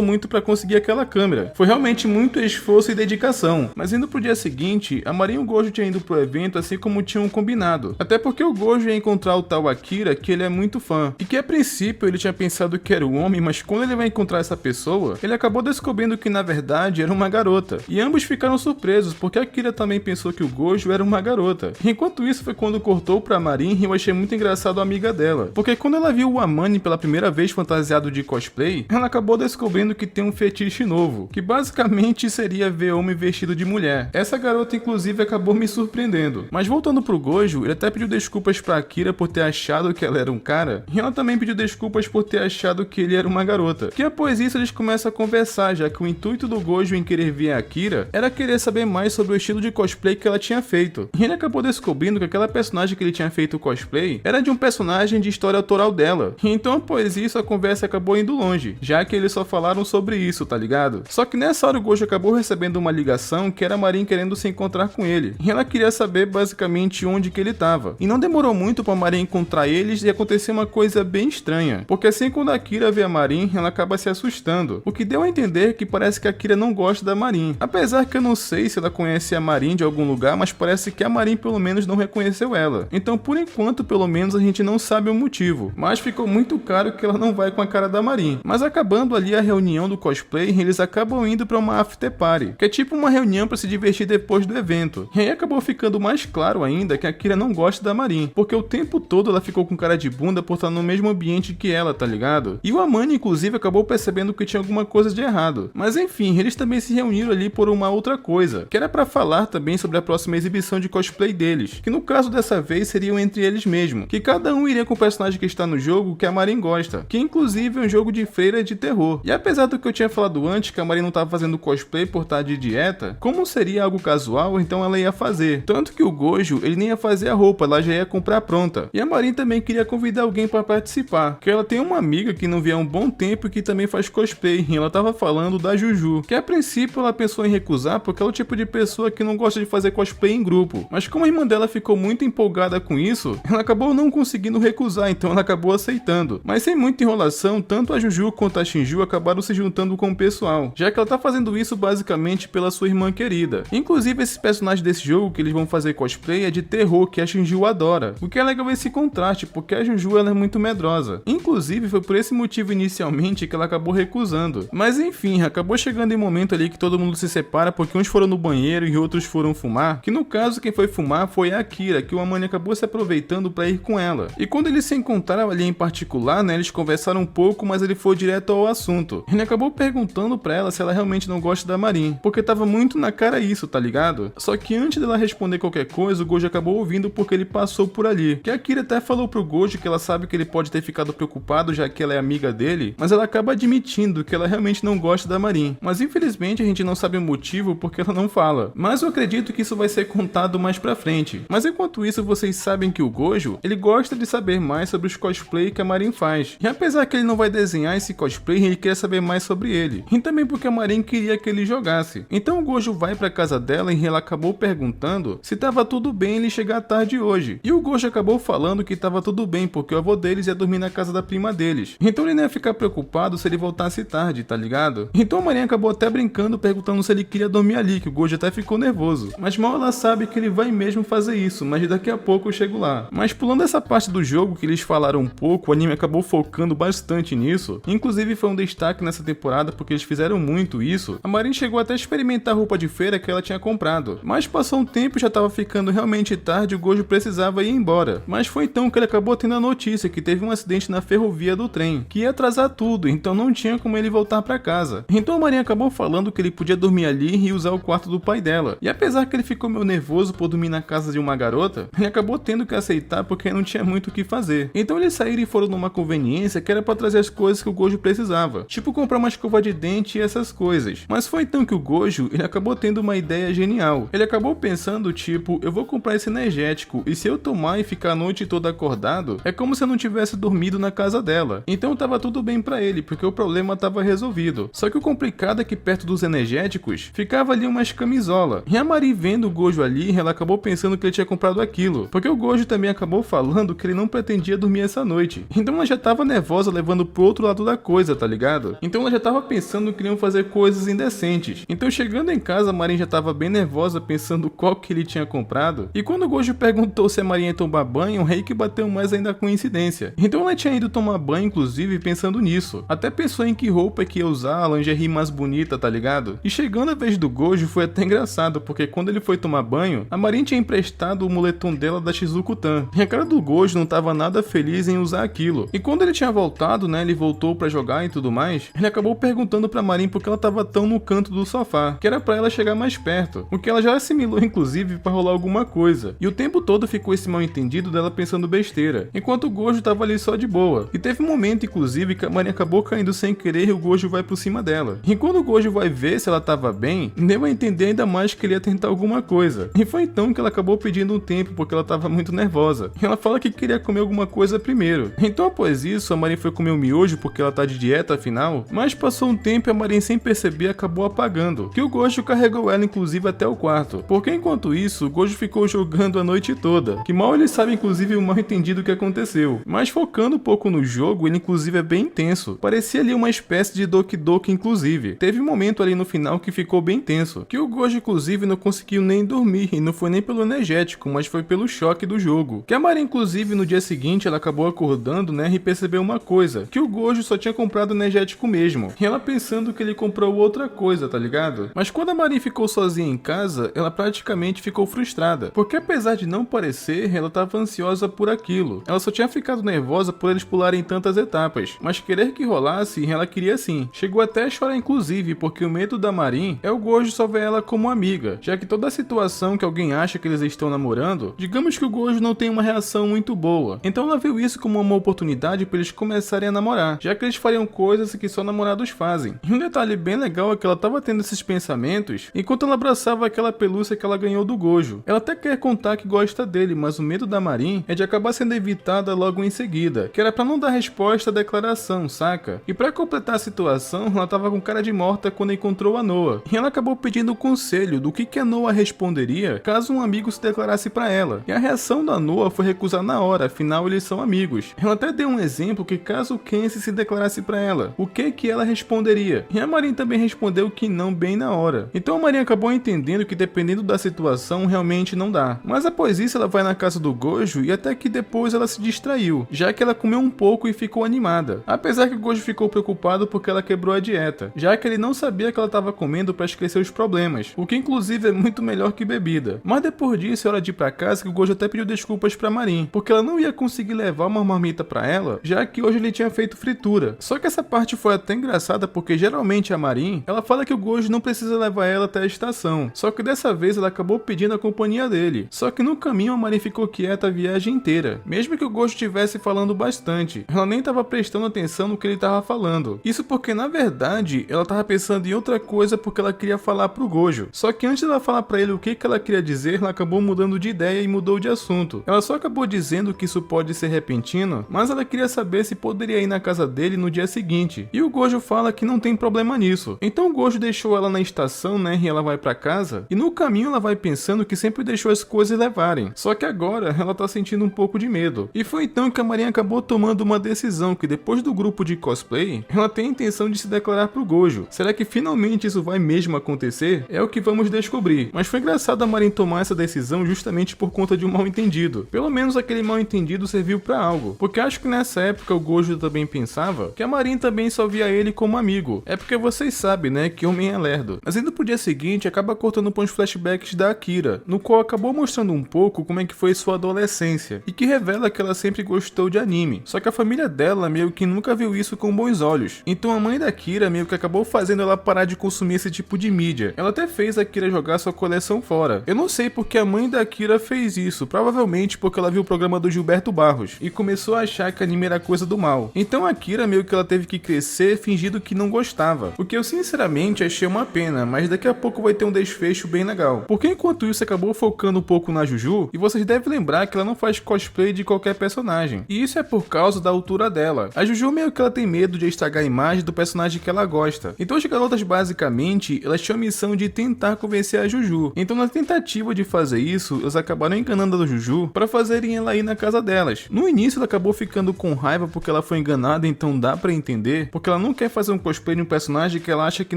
muito pra conseguir aquela câmera. Foi realmente muito esforço e dedicação. Mas indo pro dia seguinte, a Marin e o Gojo tinham ido pro evento assim como tinham combinado. Até porque o Gojo ia encontrar o tal Akira, que ele é muito fã. E que a princípio ele tinha pensado que era um homem, mas quando ele vai encontrar essa pessoa, ele acabou descobrindo que na verdade era uma garota. E ambos ficaram surpresos, porque a Akira também pensou que o Gojo era uma garota. E enquanto isso foi quando cortou pra Marin e eu achei muito engraçado a amiga dela. Porque quando ela viu o Amane pela primeira vez fantasiado de cosplay, ela acabou descobrindo que tem um fetiche novo, que basicamente seria ver homem vestido de mulher. Essa garota inclusive acabou me surpreendendo. Mas voltando pro Gojo, ele até pediu desculpas pra Akira por ter achado que ela era um cara, e ela também pediu desculpas por ter achado que ele era uma garota. Que após isso eles começam a conversar, já que o intuito do Gojo em querer ver a Akira era querer saber mais sobre o estilo de cosplay que ela tinha feito. E ele acabou descobrindo que aquela personagem que ele tinha feito o cosplay era de um personagem de história autoral dela. E então após isso a conversa acabou indo longe, já que eles só falaram sobre isso, tá ligado? Só que nessa hora o Gojo acabou recebendo uma ligação que era a Marin querendo se encontrar com ele. E ela queria saber basicamente onde que ele tava. E não demorou muito pra Marin encontrar eles e acontecer uma coisa bem estranha. Porque assim quando a Akira vê a Marin, ela acaba se assustando. O que deu a entender que parece que a Akira não gosta da Marin. Apesar que eu não sei se ela conhece a Marin de algum lugar, mas parece que a Marin pelo menos não reconheceu ela. Então por enquanto pelo menos a gente não sabe o motivo. Mas ficou muito claro que ela não vai com a cara da Marin. Mas acabando ali a reunião do cosplay, eles acabam indo pra uma after party, que é tipo uma reunião pra se divertir depois do evento. E aí acabou ficando mais claro ainda que a Akira não gosta da Marin, porque o tempo todo ela ficou com cara de bunda por estar no mesmo ambiente que ela, tá ligado? E o Amane inclusive acabou percebendo que tinha alguma coisa de errado. Mas enfim, eles também se reuniram ali por uma outra coisa, que era pra falar também sobre a próxima exibição de cosplay deles, que no caso dessa vez seriam entre eles mesmos, que cada um iria com o personagem que está no jogo que a Marin gosta, que inclusive é um jogo de freira de terror. E apesar do que eu tinha falado antes, que a Marin não estava fazendo cosplay por estar de dieta, como seria algo casual, então ela ia fazer. Tanto que o Gojo, ele nem ia fazer a roupa, ela já ia comprar pronta. E a Marin também queria convidar alguém para participar, que ela tem uma amiga que não via há um bom tempo e que também faz cosplay, e ela tava falando da Juju, que a princípio ela pensou em recusar porque é o tipo de pessoa que não gosta de fazer cosplay em grupo. Mas como a irmã dela ficou muito empolgada com isso, ela acabou não conseguindo recusar, então ela acabou aceitando. Mas sem muita enrolação, tanto a Juju quanto a Shinju acabaram se juntando com o pessoal, já que ela tá fazendo isso basicamente pela sua irmã querida. Inclusive esse personagem desse jogo que eles vão fazer cosplay é de terror, que a Shinju adora. O que é legal esse contraste, porque a Juju ela é muito medrosa. Inclusive foi por esse motivo inicialmente que ela acabou recusando. Mas enfim, acabou chegando em um momento ali que todo mundo se separa porque uns foram no banheiro e outros foram fumar, que no caso quem foi fumar foi a Akira, que o Amane acabou se aproveitando pra ir com ela. E quando eles se encontraram ali em particular, né, eles conversaram um pouco, mas ele foi direto ao assunto. Ele acabou perguntando pra ela se ela realmente não gosta da Marin, porque tava muito na cara isso, tá ligado? Só que antes dela responder qualquer coisa, o Gojo acabou ouvindo porque ele passou por ali. Que a Akira até falou pro Gojo que ela sabe que ele pode ter ficado preocupado já que ela é amiga dele, mas ela acaba admitindo que ela realmente não gosta da Marin. Mas infelizmente a gente não sabe o motivo porque ela não fala. Mas eu acredito que isso vai ser contado mais pra frente. Mas enquanto isso, vocês sabem que o Gojo, ele gosta de saber mais sobre os cosplay que a Marin faz. E apesar que ele não vai desenhar esse cosplay, ele quer saber mais sobre ele. E também porque a Marin queria que ele jogasse. Então o Gojo vai pra casa dela e ela acabou perguntando se tava tudo bem ele chegar tarde hoje. E o Gojo acabou falando que tava tudo bem, porque o avô deles ia dormir na casa da prima deles. Então ele não ia ficar preocupado se ele voltasse tarde, tá ligado? Então a Marin acabou até brincando, perguntando se ele queria dormir ali, que o Gojo até ficou nervoso. Mas mal ela sabe que ele vai mesmo fazer isso, mas daqui a pouco eu chego lá. Mas pulando essa parte do jogo que eles falaram um pouco, o anime acabou focando bastante nisso. Inclusive foi um destaque nessa temporada porque eles fizeram muito isso. A Marin chegou até a experimentar a roupa de feira que ela tinha comprado. Mas passou um tempo e já tava ficando realmente tarde e o Gojo precisava ir embora. Mas foi então que ele acabou tendo a notícia que teve um acidente na ferrovia do trem, que ia atrasar tudo, então não tinha como ele voltar pra casa. Então a Marin acabou falando que ele podia dormir ali e usar o quarto do pai dela. E apesar que ele ficou meio nervoso por dormir na casa de uma garota, ele acabou tendo que aceitar porque não tinha muito o que fazer. Então eles saíram e foram numa conveniência que era pra trazer as coisas que o Gojo precisava, tipo comprar uma escova de dente e essas coisas. Mas foi então que o Gojo, ele acabou tendo uma ideia genial. Ele acabou pensando tipo, eu vou comprar esse energético, e se eu tomar e ficar a noite toda acordado, é como se eu não tivesse dormido na casa dela. Então tava tudo bem pra ele, porque o problema tava resolvido. Só que o complicado é que perto dos energéticos, ficava ali umas camisola. E a Marin vendo o Gojo ali, ela acabou pensando que ele tinha comprado aquilo, porque o Gojo também acabou falando que ele não pretendia dormir essa noite. Então ela já tava nervosa levando pro outro lado da coisa, tá ligado? Então ela já tava pensando que iam fazer coisas indecentes. Então chegando em casa, a Marin já tava bem nervosa pensando qual que ele tinha comprado. E quando o Gojo perguntou se a Marin ia tomar banho, o Reiki bateu mais ainda com coincidência. Então ela tinha ido tomar banho, inclusive, pensando nisso. Até pensou em que roupa que ia usar, a lingerie mais bonita, tá ligado? E chegando a vez do Gojo, foi até engraçado, porque quando ele foi tomar banho, a Marin tinha emprestado o moletom dela da Shizuku-tan. E a cara do Gojo não tava nada feliz em usar aquilo. E quando ele tinha voltado, né, ele voltou pra jogar e tudo mais, ele acabou perguntando pra Marin por que ela tava tão no canto do sofá, que era pra ela chegar mais perto, o que ela já assimilou, inclusive, pra rolar alguma coisa. E o tempo todo ficou esse mal entendido dela pensando besteira, enquanto o Gojo tava ali só de boa. E teve um momento, inclusive, que a Marin acabou caindo sem querer e o Gojo vai por cima dela. E quando o Gojo vai ver se ela tava bem, deu a entender ainda mais que ele ia tentar alguma coisa. E foi então que ela acabou pedindo um tempo, porque ela tava muito nervosa. E ela fala que queria comer alguma coisa primeiro. Então após isso, a Marin foi comer um miojo, porque ela tá de dieta afinal, mas passou um tempo e a Marin sem perceber acabou apagando, que o Gojo carregou ela inclusive até o quarto. Porque enquanto isso, o Gojo ficou jogando a noite toda, que mal ele sabe inclusive o mal entendido que aconteceu. Mas focando um pouco no jogo, ele inclusive é bem intenso. Parecia ali uma espécie de Doki Doki inclusive. Teve um momento ali no final que ficou bem tenso, que o Gojo inclusive não conseguiu nem dormir, e não foi nem pelo energético, mas foi pelo choque do jogo. Que a Marin inclusive no dia seguinte ela acabou acordando, né, e percebeu uma coisa, que o Gojo só tinha comprado energético mesmo. E ela pensando que ele comprou outra coisa, tá ligado? Mas quando a Marin ficou sozinha em casa, ela praticamente ficou frustrada, porque apesar de não parecer, ela tava ansiosa por aquilo. Ela só tinha ficado nervosa por eles pularem tantas etapas, mas querer que rolasse, ela queria sim. Chegou até a chorar inclusive, porque o medo da Marin é o Gojo só ver ela como amiga, já que toda a situação que alguém acha que eles estão namorando, digamos que o Gojo não tem uma reação muito boa. Então ela viu isso como uma oportunidade para eles começarem a namorar, já que eles fariam coisas que só namorados fazem. E um detalhe bem legal é que ela tava tendo esses pensamentos enquanto ela abraçava aquela pelúcia que ela ganhou do Gojo. Ela até quer contar que gosta dele, mas o medo da Marin é de acabar sendo evitada logo em seguida, que era pra não dar resposta à declaração, saca? E pra completar a situação, ela tava com cara de morta quando encontrou a Noa, e ela acabou pedindo conselho do que a Noa responderia caso um amigo se declarasse pra ela. E a reação da Noa foi recusar na hora, afinal eles são amigos. Ela até deu um exemplo que caso o Kenshi se declarasse pra ela, o que ela responderia? E a Marin também respondeu que não bem na hora. Então a Marin acabou entendendo que dependendo da situação realmente não dá. Mas após isso ela vai na casa do Gojo e até que depois ela se distraiu, já que ela comeu um pouco e ficou animada. Apesar que o Gojo ficou preocupado porque ela quebrou a dieta, já que ele não sabia que ela estava comendo para esquecer os problemas, o que inclusive é muito melhor que bebida. Mas depois disso é hora de ir pra casa, que o Gojo até pediu desculpas pra Marin, porque ela não ia conseguir levar uma marmita pra ela, já que hoje ele tinha feito fritura. Só que essa parte foi até engraçada, porque geralmente a Marin, ela fala que o Gojo não precisa levar ela até a estação, só que dessa vez ela acabou pedindo a companhia dele. Só que no caminho a Marin ficou quieta a viagem inteira, mesmo que o Gojo estivesse falando bastante, ela nem estava prestando atenção no que ele estava falando. Isso porque na verdade ela estava pensando em outra coisa, porque ela queria falar pro Gojo. Só que antes dela falar pra ele o que ela queria dizer, ela acabou mudando de ideia e mudou de assunto. Ela só acabou dizendo que isso pode ser repentino, mas ela queria saber se poderia ir na casa dele no dia seguinte. E o Gojo fala que não tem problema nisso. Então o Gojo deixou ela na estação, né, e ela vai pra casa, e no caminho ela vai pensando que sempre deixou as coisas levarem. Só que agora ela tá sentindo um pouco de medo. E foi então que a Marin acabou tomando uma decisão, que depois do grupo de cosplay, ela tem a intenção de se declarar pro Gojo. Será que finalmente isso vai mesmo acontecer? É o que vamos descobrir. Mas foi engraçado a Marin tomar essa decisão justamente por conta de um mal entendido. Pelo menos aquele mal entendido serviu pra algo, porque acho que nessa época o Gojo também pensava que a Marin também só via ele como amigo. É porque vocês sabem, né, que homem é lerdo. Mas indo pro dia seguinte, acaba cortando com os flashbacks da Akira, no qual acabou mostrando um pouco como é que foi sua adolescência, e que revela que ela sempre gostou de anime. Só que a família dela meio que nunca viu isso com bons olhos. Então a mãe da Akira meio que acabou fazendo ela parar de consumir esse tipo de mídia. Ela até fez a Akira jogar sua coleção fora. Eu não sei porque a mãe da Akira fez isso, provavelmente porque ela viu o programa do Gilberto Barros e começou a achar que anime era coisa do mal. Então a Akira meio que ela teve que crescer fingindo que não gostava, o que eu sinceramente achei uma pena, mas daqui a pouco vai ter um desfecho bem legal. Porque enquanto isso acabou focando um pouco na Juju, e vocês devem lembrar que ela não faz cosplay de qualquer personagem. E isso é por causa da altura dela. A Juju meio que ela tem medo de estragar a imagem do personagem que ela gosta. Então as garotas basicamente, elas tinham a missão de tentar convencer a Juju. Então na tentativa de fazer isso, elas acabaram enganando a Juju para fazerem ela ir na casa delas. No início ela acabou ficando com raiva porque ela foi enganada, então dá pra entender, porque ela não quer fazer um cosplay de um personagem que ela acha que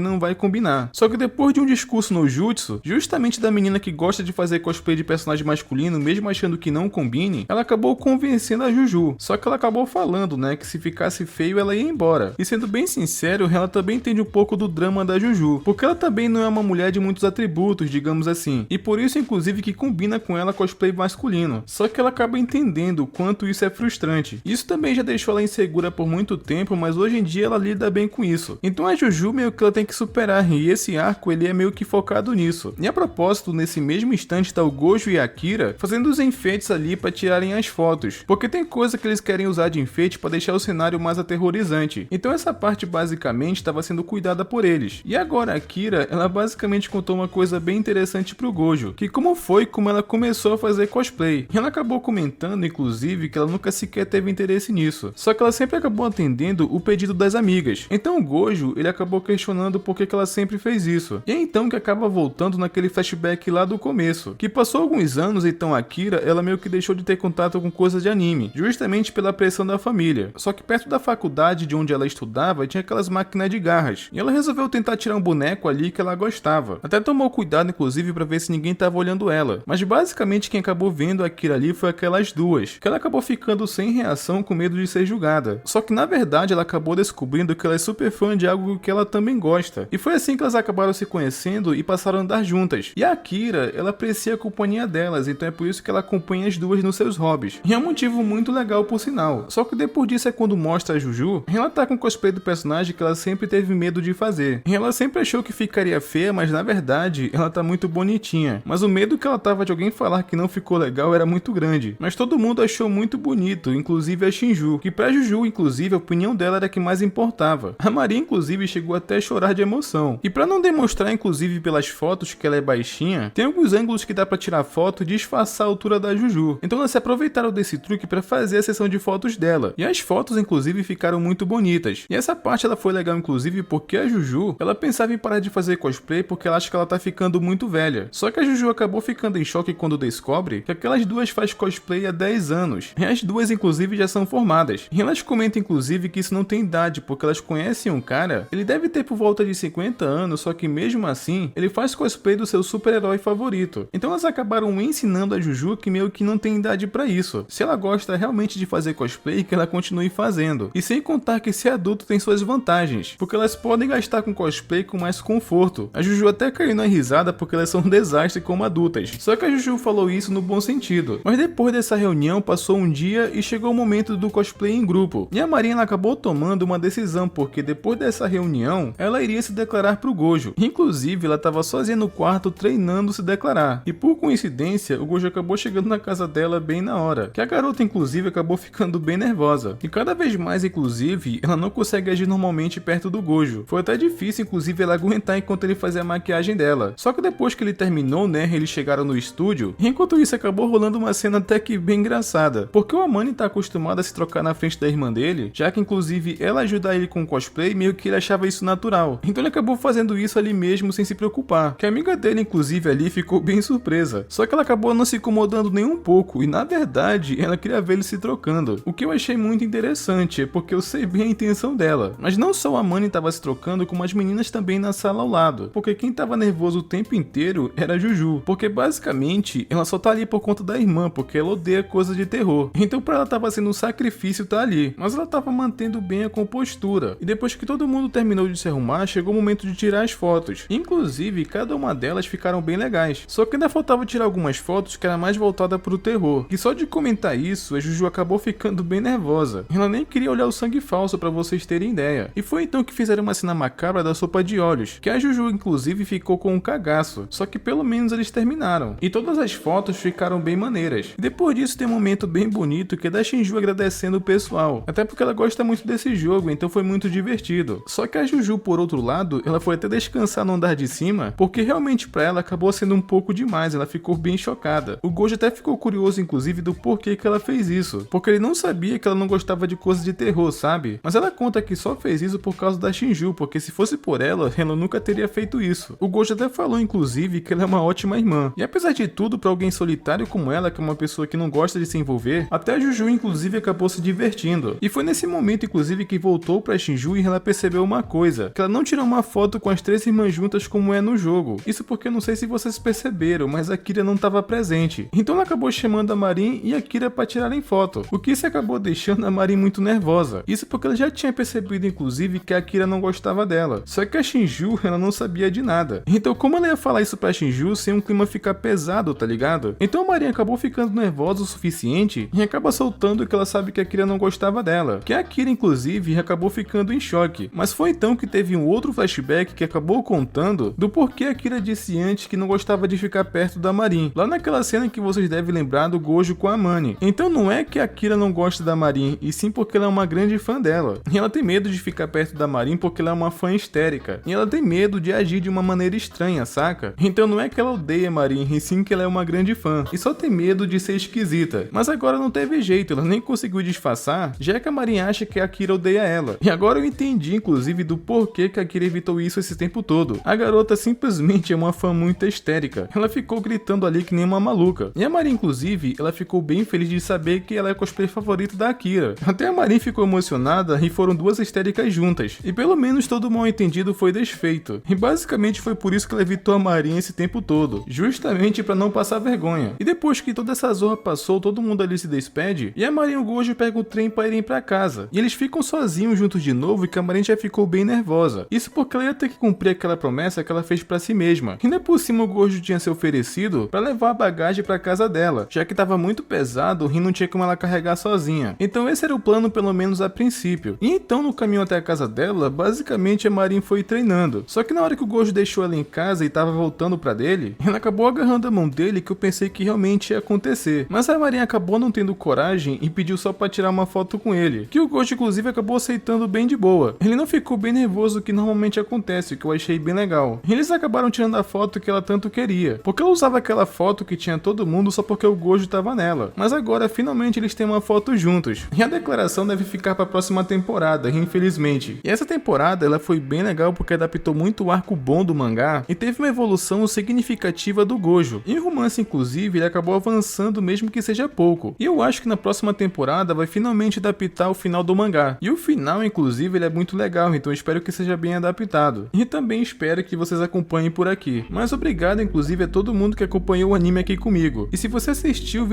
não vai combinar. Só que depois de um discurso no Jutsu, justamente da menina que gosta de fazer cosplay de personagem masculino, mesmo achando que não combine, ela acabou convencendo a Juju. Só que ela acabou falando, né, que se ficasse feio ela ia embora. E sendo bem sincero, ela também entende um pouco do drama da Juju, porque ela também não é uma mulher de muitos atributos, digamos assim, e por isso inclusive que combina com ela cosplay masculino. Só que ela acaba entendendo o quanto isso é frustrante. Isso também já deixou ela insegura por muito tempo, mas hoje em dia ela lida bem com isso. Então a Juju meio que ela tem que superar, e esse arco ele é meio que focado nisso. E a propósito, nesse mesmo instante tá o Gojo e a Akira fazendo os enfeites ali para tirarem as fotos, porque tem coisa que eles querem usar de enfeite para deixar o cenário mais aterrorizante. Então essa parte basicamente estava sendo cuidada por eles. E agora a Akira, ela basicamente contou uma coisa bem interessante pro Gojo, que como ela começou a fazer cosplay. E ela acabou comentando inclusive que ela nunca sequer teve interesse nisso, só que ela sempre acabou atendendo o pedido das amigas. Então o Gojo, ele acabou questionando por que ela sempre fez isso. E é então que acaba voltando naquele flashback lá do começo, que passou alguns anos, então a Akira, ela meio que deixou de ter contato com coisas de anime, justamente pela pressão da família. Só que perto da faculdade de onde ela estudava, tinha aquelas máquinas de garras, e ela resolveu tentar tirar um boneco ali que ela gostava. Até tomou cuidado inclusive pra ver se ninguém tava olhando ela, mas basicamente quem acabou vendo a Akira ali foi aquelas duas, que ela acabou ficando sem reação com medo de ser julgada. Só que na verdade ela acabou descobrindo que ela é super fã de algo que ela também gosta, e foi assim que elas acabaram se conhecendo e passaram a andar juntas. E a Akira, ela aprecia a companhia delas, então é por isso que ela acompanha as duas nos seus hobbies. E é um motivo muito legal por sinal. Só que depois disso é quando mostra a Juju, ela tá com o cosplay do personagem que ela sempre teve medo de fazer. E ela sempre achou que ficaria feia, mas na verdade ela tá muito bonitinha. Mas o medo que ela tava de alguém falar que não ficou legal era muito grande. Mas todo mundo achou muito bonito, inclusive a Shinju, que pra Juju, inclusive, a opinião dela era a que mais importava. A Maria, inclusive, chegou até a chorar de emoção. E pra não demonstrar, inclusive, pelas fotos que ela é baixinha, tem alguns ângulos que dá pra tirar foto e disfarçar a altura da Juju. Então elas se aproveitaram desse truque pra fazer a sessão de fotos dela. E as fotos, inclusive, ficaram muito bonitas. E essa parte ela foi legal, inclusive, porque a Juju, ela pensava em parar de fazer cosplay porque ela acha que ela tá ficando muito velha. Só que a Juju acabou ficando em choque quando descobre que aquelas duas faz cosplay há 10 anos. E as duas, inclusive, já são formadas. E elas comentam, inclusive, que isso não tem idade, porque elas conhecem um cara, ele deve ter por volta de 50 anos, só que mesmo assim, ele faz cosplay do seu super-herói favorito. Então elas acabaram ensinando a Juju que meio que não tem idade pra isso. Se ela gosta realmente de fazer cosplay, que ela continue fazendo. E sem contar que ser adulto tem suas vantagens, porque elas podem gastar com cosplay com mais conforto. A Juju até caiu na risada porque elas são um desastre como adultas. Só que a Juju falou isso no bom sentido. Mas depois dessa reunião, passou um dia e chegou o momento do cosplay em grupo. E a Marina acabou tomando uma decisão, porque depois dessa reunião, ela iria se declarar pro Gojo. Inclusive, ela estava sozinha no quarto treinando se declarar. E por coincidência, o Gojo acabou chegando na casa dela bem na hora. Que a garota, inclusive, acabou ficando bem nervosa. E cada vez mais, inclusive, ela não consegue agir normalmente perto do Gojo. Foi até difícil, inclusive, ela aguentar enquanto ele fazia a maquiagem dela. Só que depois que ele terminou, né, eles chegaram no estúdio. E enquanto isso, acabou rolando uma cena até que bem engraçada. Porque o Amane tá acostumado a se trocar na frente da irmã dele, já que, inclusive, ela ajuda ele com o cosplay, meio que ele achava isso natural. Então ele acabou fazendo isso ali mesmo sem se preocupar. Que a amiga dele, inclusive, ali ficou bem surpresa. Só que ela acabou não se incomodando nem um pouco. E na verdade, ela queria ver ele se trocando. O que eu achei muito interessante, porque eu sei bem a intenção dela. Mas não só a Amane tava se trocando, como as meninas também na sala ao lado. Porque quem tava nervoso o tempo inteiro era a Juju. Porque basicamente, ela só tá ali por conta da irmã, porque ela odeia coisa de terror. Então pra ela tava sendo um sacrifício tá ali. Mas ela tava mantendo bem a compostura. E depois que todo mundo terminou de se arrumar, chegou o momento de tirar as fotos. Inclusive, cada uma delas ficaram bem legais. Só que ainda faltava tirar algumas fotos que era mais voltada pro terror. E só de comentar isso, a Juju acabou ficando bem nervosa. Ela nem queria olhar o sangue falso pra vocês terem ideia. E foi então que fizeram uma cena macabra da sopa de olhos, que a Juju inclusive ficou com um cagaço. Só que pelo menos eles terminaram. E todas as fotos ficaram bem maneiras. E depois disso tem um momento bem bonito que é da Shinju agradecendo o pessoal. Até porque ela gosta muito desse jogo, então foi muito divertido. Só que a Juju, por outro lado, ela foi até descansar no andar de cima, porque realmente pra ela acabou sendo um pouco demais. demais, ela ficou bem chocada. O Gojo até ficou curioso inclusive do porquê que ela fez isso, porque ele não sabia que ela não gostava de coisas de terror, sabe? Mas ela conta que só fez isso por causa da Shinju, porque se fosse por ela nunca teria feito isso. O Gojo até falou inclusive que ela é uma ótima irmã. E apesar de tudo, pra alguém solitário como ela, que é uma pessoa que não gosta de se envolver, até a Juju inclusive acabou se divertindo. E foi nesse momento inclusive que voltou pra Shinju e ela percebeu uma coisa, que ela não tirou uma foto com as 3 irmãs juntas como é no jogo. Isso porque eu não sei se vocês perceberam, mas a Kira não estava presente. Então ela acabou chamando a Marin e a Kira para tirarem foto, o que isso acabou deixando a Marin muito nervosa. Isso porque ela já tinha percebido inclusive que a Kira não gostava dela. Só que a Shinju, ela não sabia de nada. Então como ela ia falar isso pra Shinju sem um clima ficar pesado, tá ligado? Então a Marin acabou ficando nervosa o suficiente e acaba soltando que ela sabe que a Kira não gostava dela. Que a Kira inclusive acabou ficando em choque. Mas foi então que teve um outro flashback que acabou contando do porquê a Kira disse antes que não gostava de ficar perto da Marin. Lá naquela cena que vocês devem lembrar do Gojo com a Mani. Então não é que a Kira não gosta da Marin, e sim porque ela é uma grande fã dela. E ela tem medo de ficar perto da Marin porque ela é uma fã histérica. E ela tem medo de agir de uma maneira estranha, saca? Então não é que ela odeia a Marin, e sim que ela é uma grande fã. E só tem medo de ser esquisita. Mas agora não teve jeito, ela nem conseguiu disfarçar, já que a Marin acha que a Kira odeia ela. E agora eu entendi inclusive do porquê que a Kira evitou isso esse tempo todo. A garota simplesmente é uma fã muito histérica. Ela ficou gritando ali que nem uma maluca. E a Marin inclusive, ela ficou bem feliz de saber que ela é a cosplay favorita da Akira. Até a Marin ficou emocionada e foram duas histéricas juntas. E pelo menos todo mal entendido foi desfeito. E basicamente foi por isso que ela evitou a Marin esse tempo todo, justamente pra não passar vergonha. E depois que toda essa zorra passou, todo mundo ali se despede, e a Marin e o Gojo pegam o trem pra irem pra casa. E eles ficam sozinhos juntos de novo, e que a Marin já ficou bem nervosa. Isso porque ela ia ter que cumprir aquela promessa que ela fez pra si mesma. E ainda por cima o Gojo tinha se oferecido pra levar a bagagem pra casa dela, já que tava muito pesado e não tinha como ela carregar sozinha. Então esse era o plano, pelo menos a princípio. E então no caminho até a casa dela, basicamente a Marin foi treinando. Só que na hora que o Gojo deixou ela em casa e tava voltando pra dele, ela acabou agarrando a mão dele, que eu pensei que realmente ia acontecer. Mas a Marin acabou não tendo coragem e pediu só pra tirar uma foto com ele, que o Gojo inclusive acabou aceitando bem de boa. Ele não ficou bem nervoso, o que normalmente acontece, o que eu achei bem legal. E eles acabaram tirando a foto que ela tanto queria, porque ela usava aquela foto que tinha todo mundo só porque o Gojo tava nela. Mas agora finalmente eles têm uma foto juntos. E a declaração deve ficar pra próxima temporada, infelizmente. E essa temporada ela foi bem legal porque adaptou muito o arco bom do mangá e teve uma evolução significativa do Gojo. E o romance inclusive ele acabou avançando mesmo que seja pouco. E eu acho que na próxima temporada vai finalmente adaptar o final do mangá. E o final inclusive ele é muito legal, então eu espero que seja bem adaptado. E também espero que vocês acompanhem por aqui. Mas obrigado inclusive a todo mundo que acompanhou o anime aqui comigo. E se você assistiu o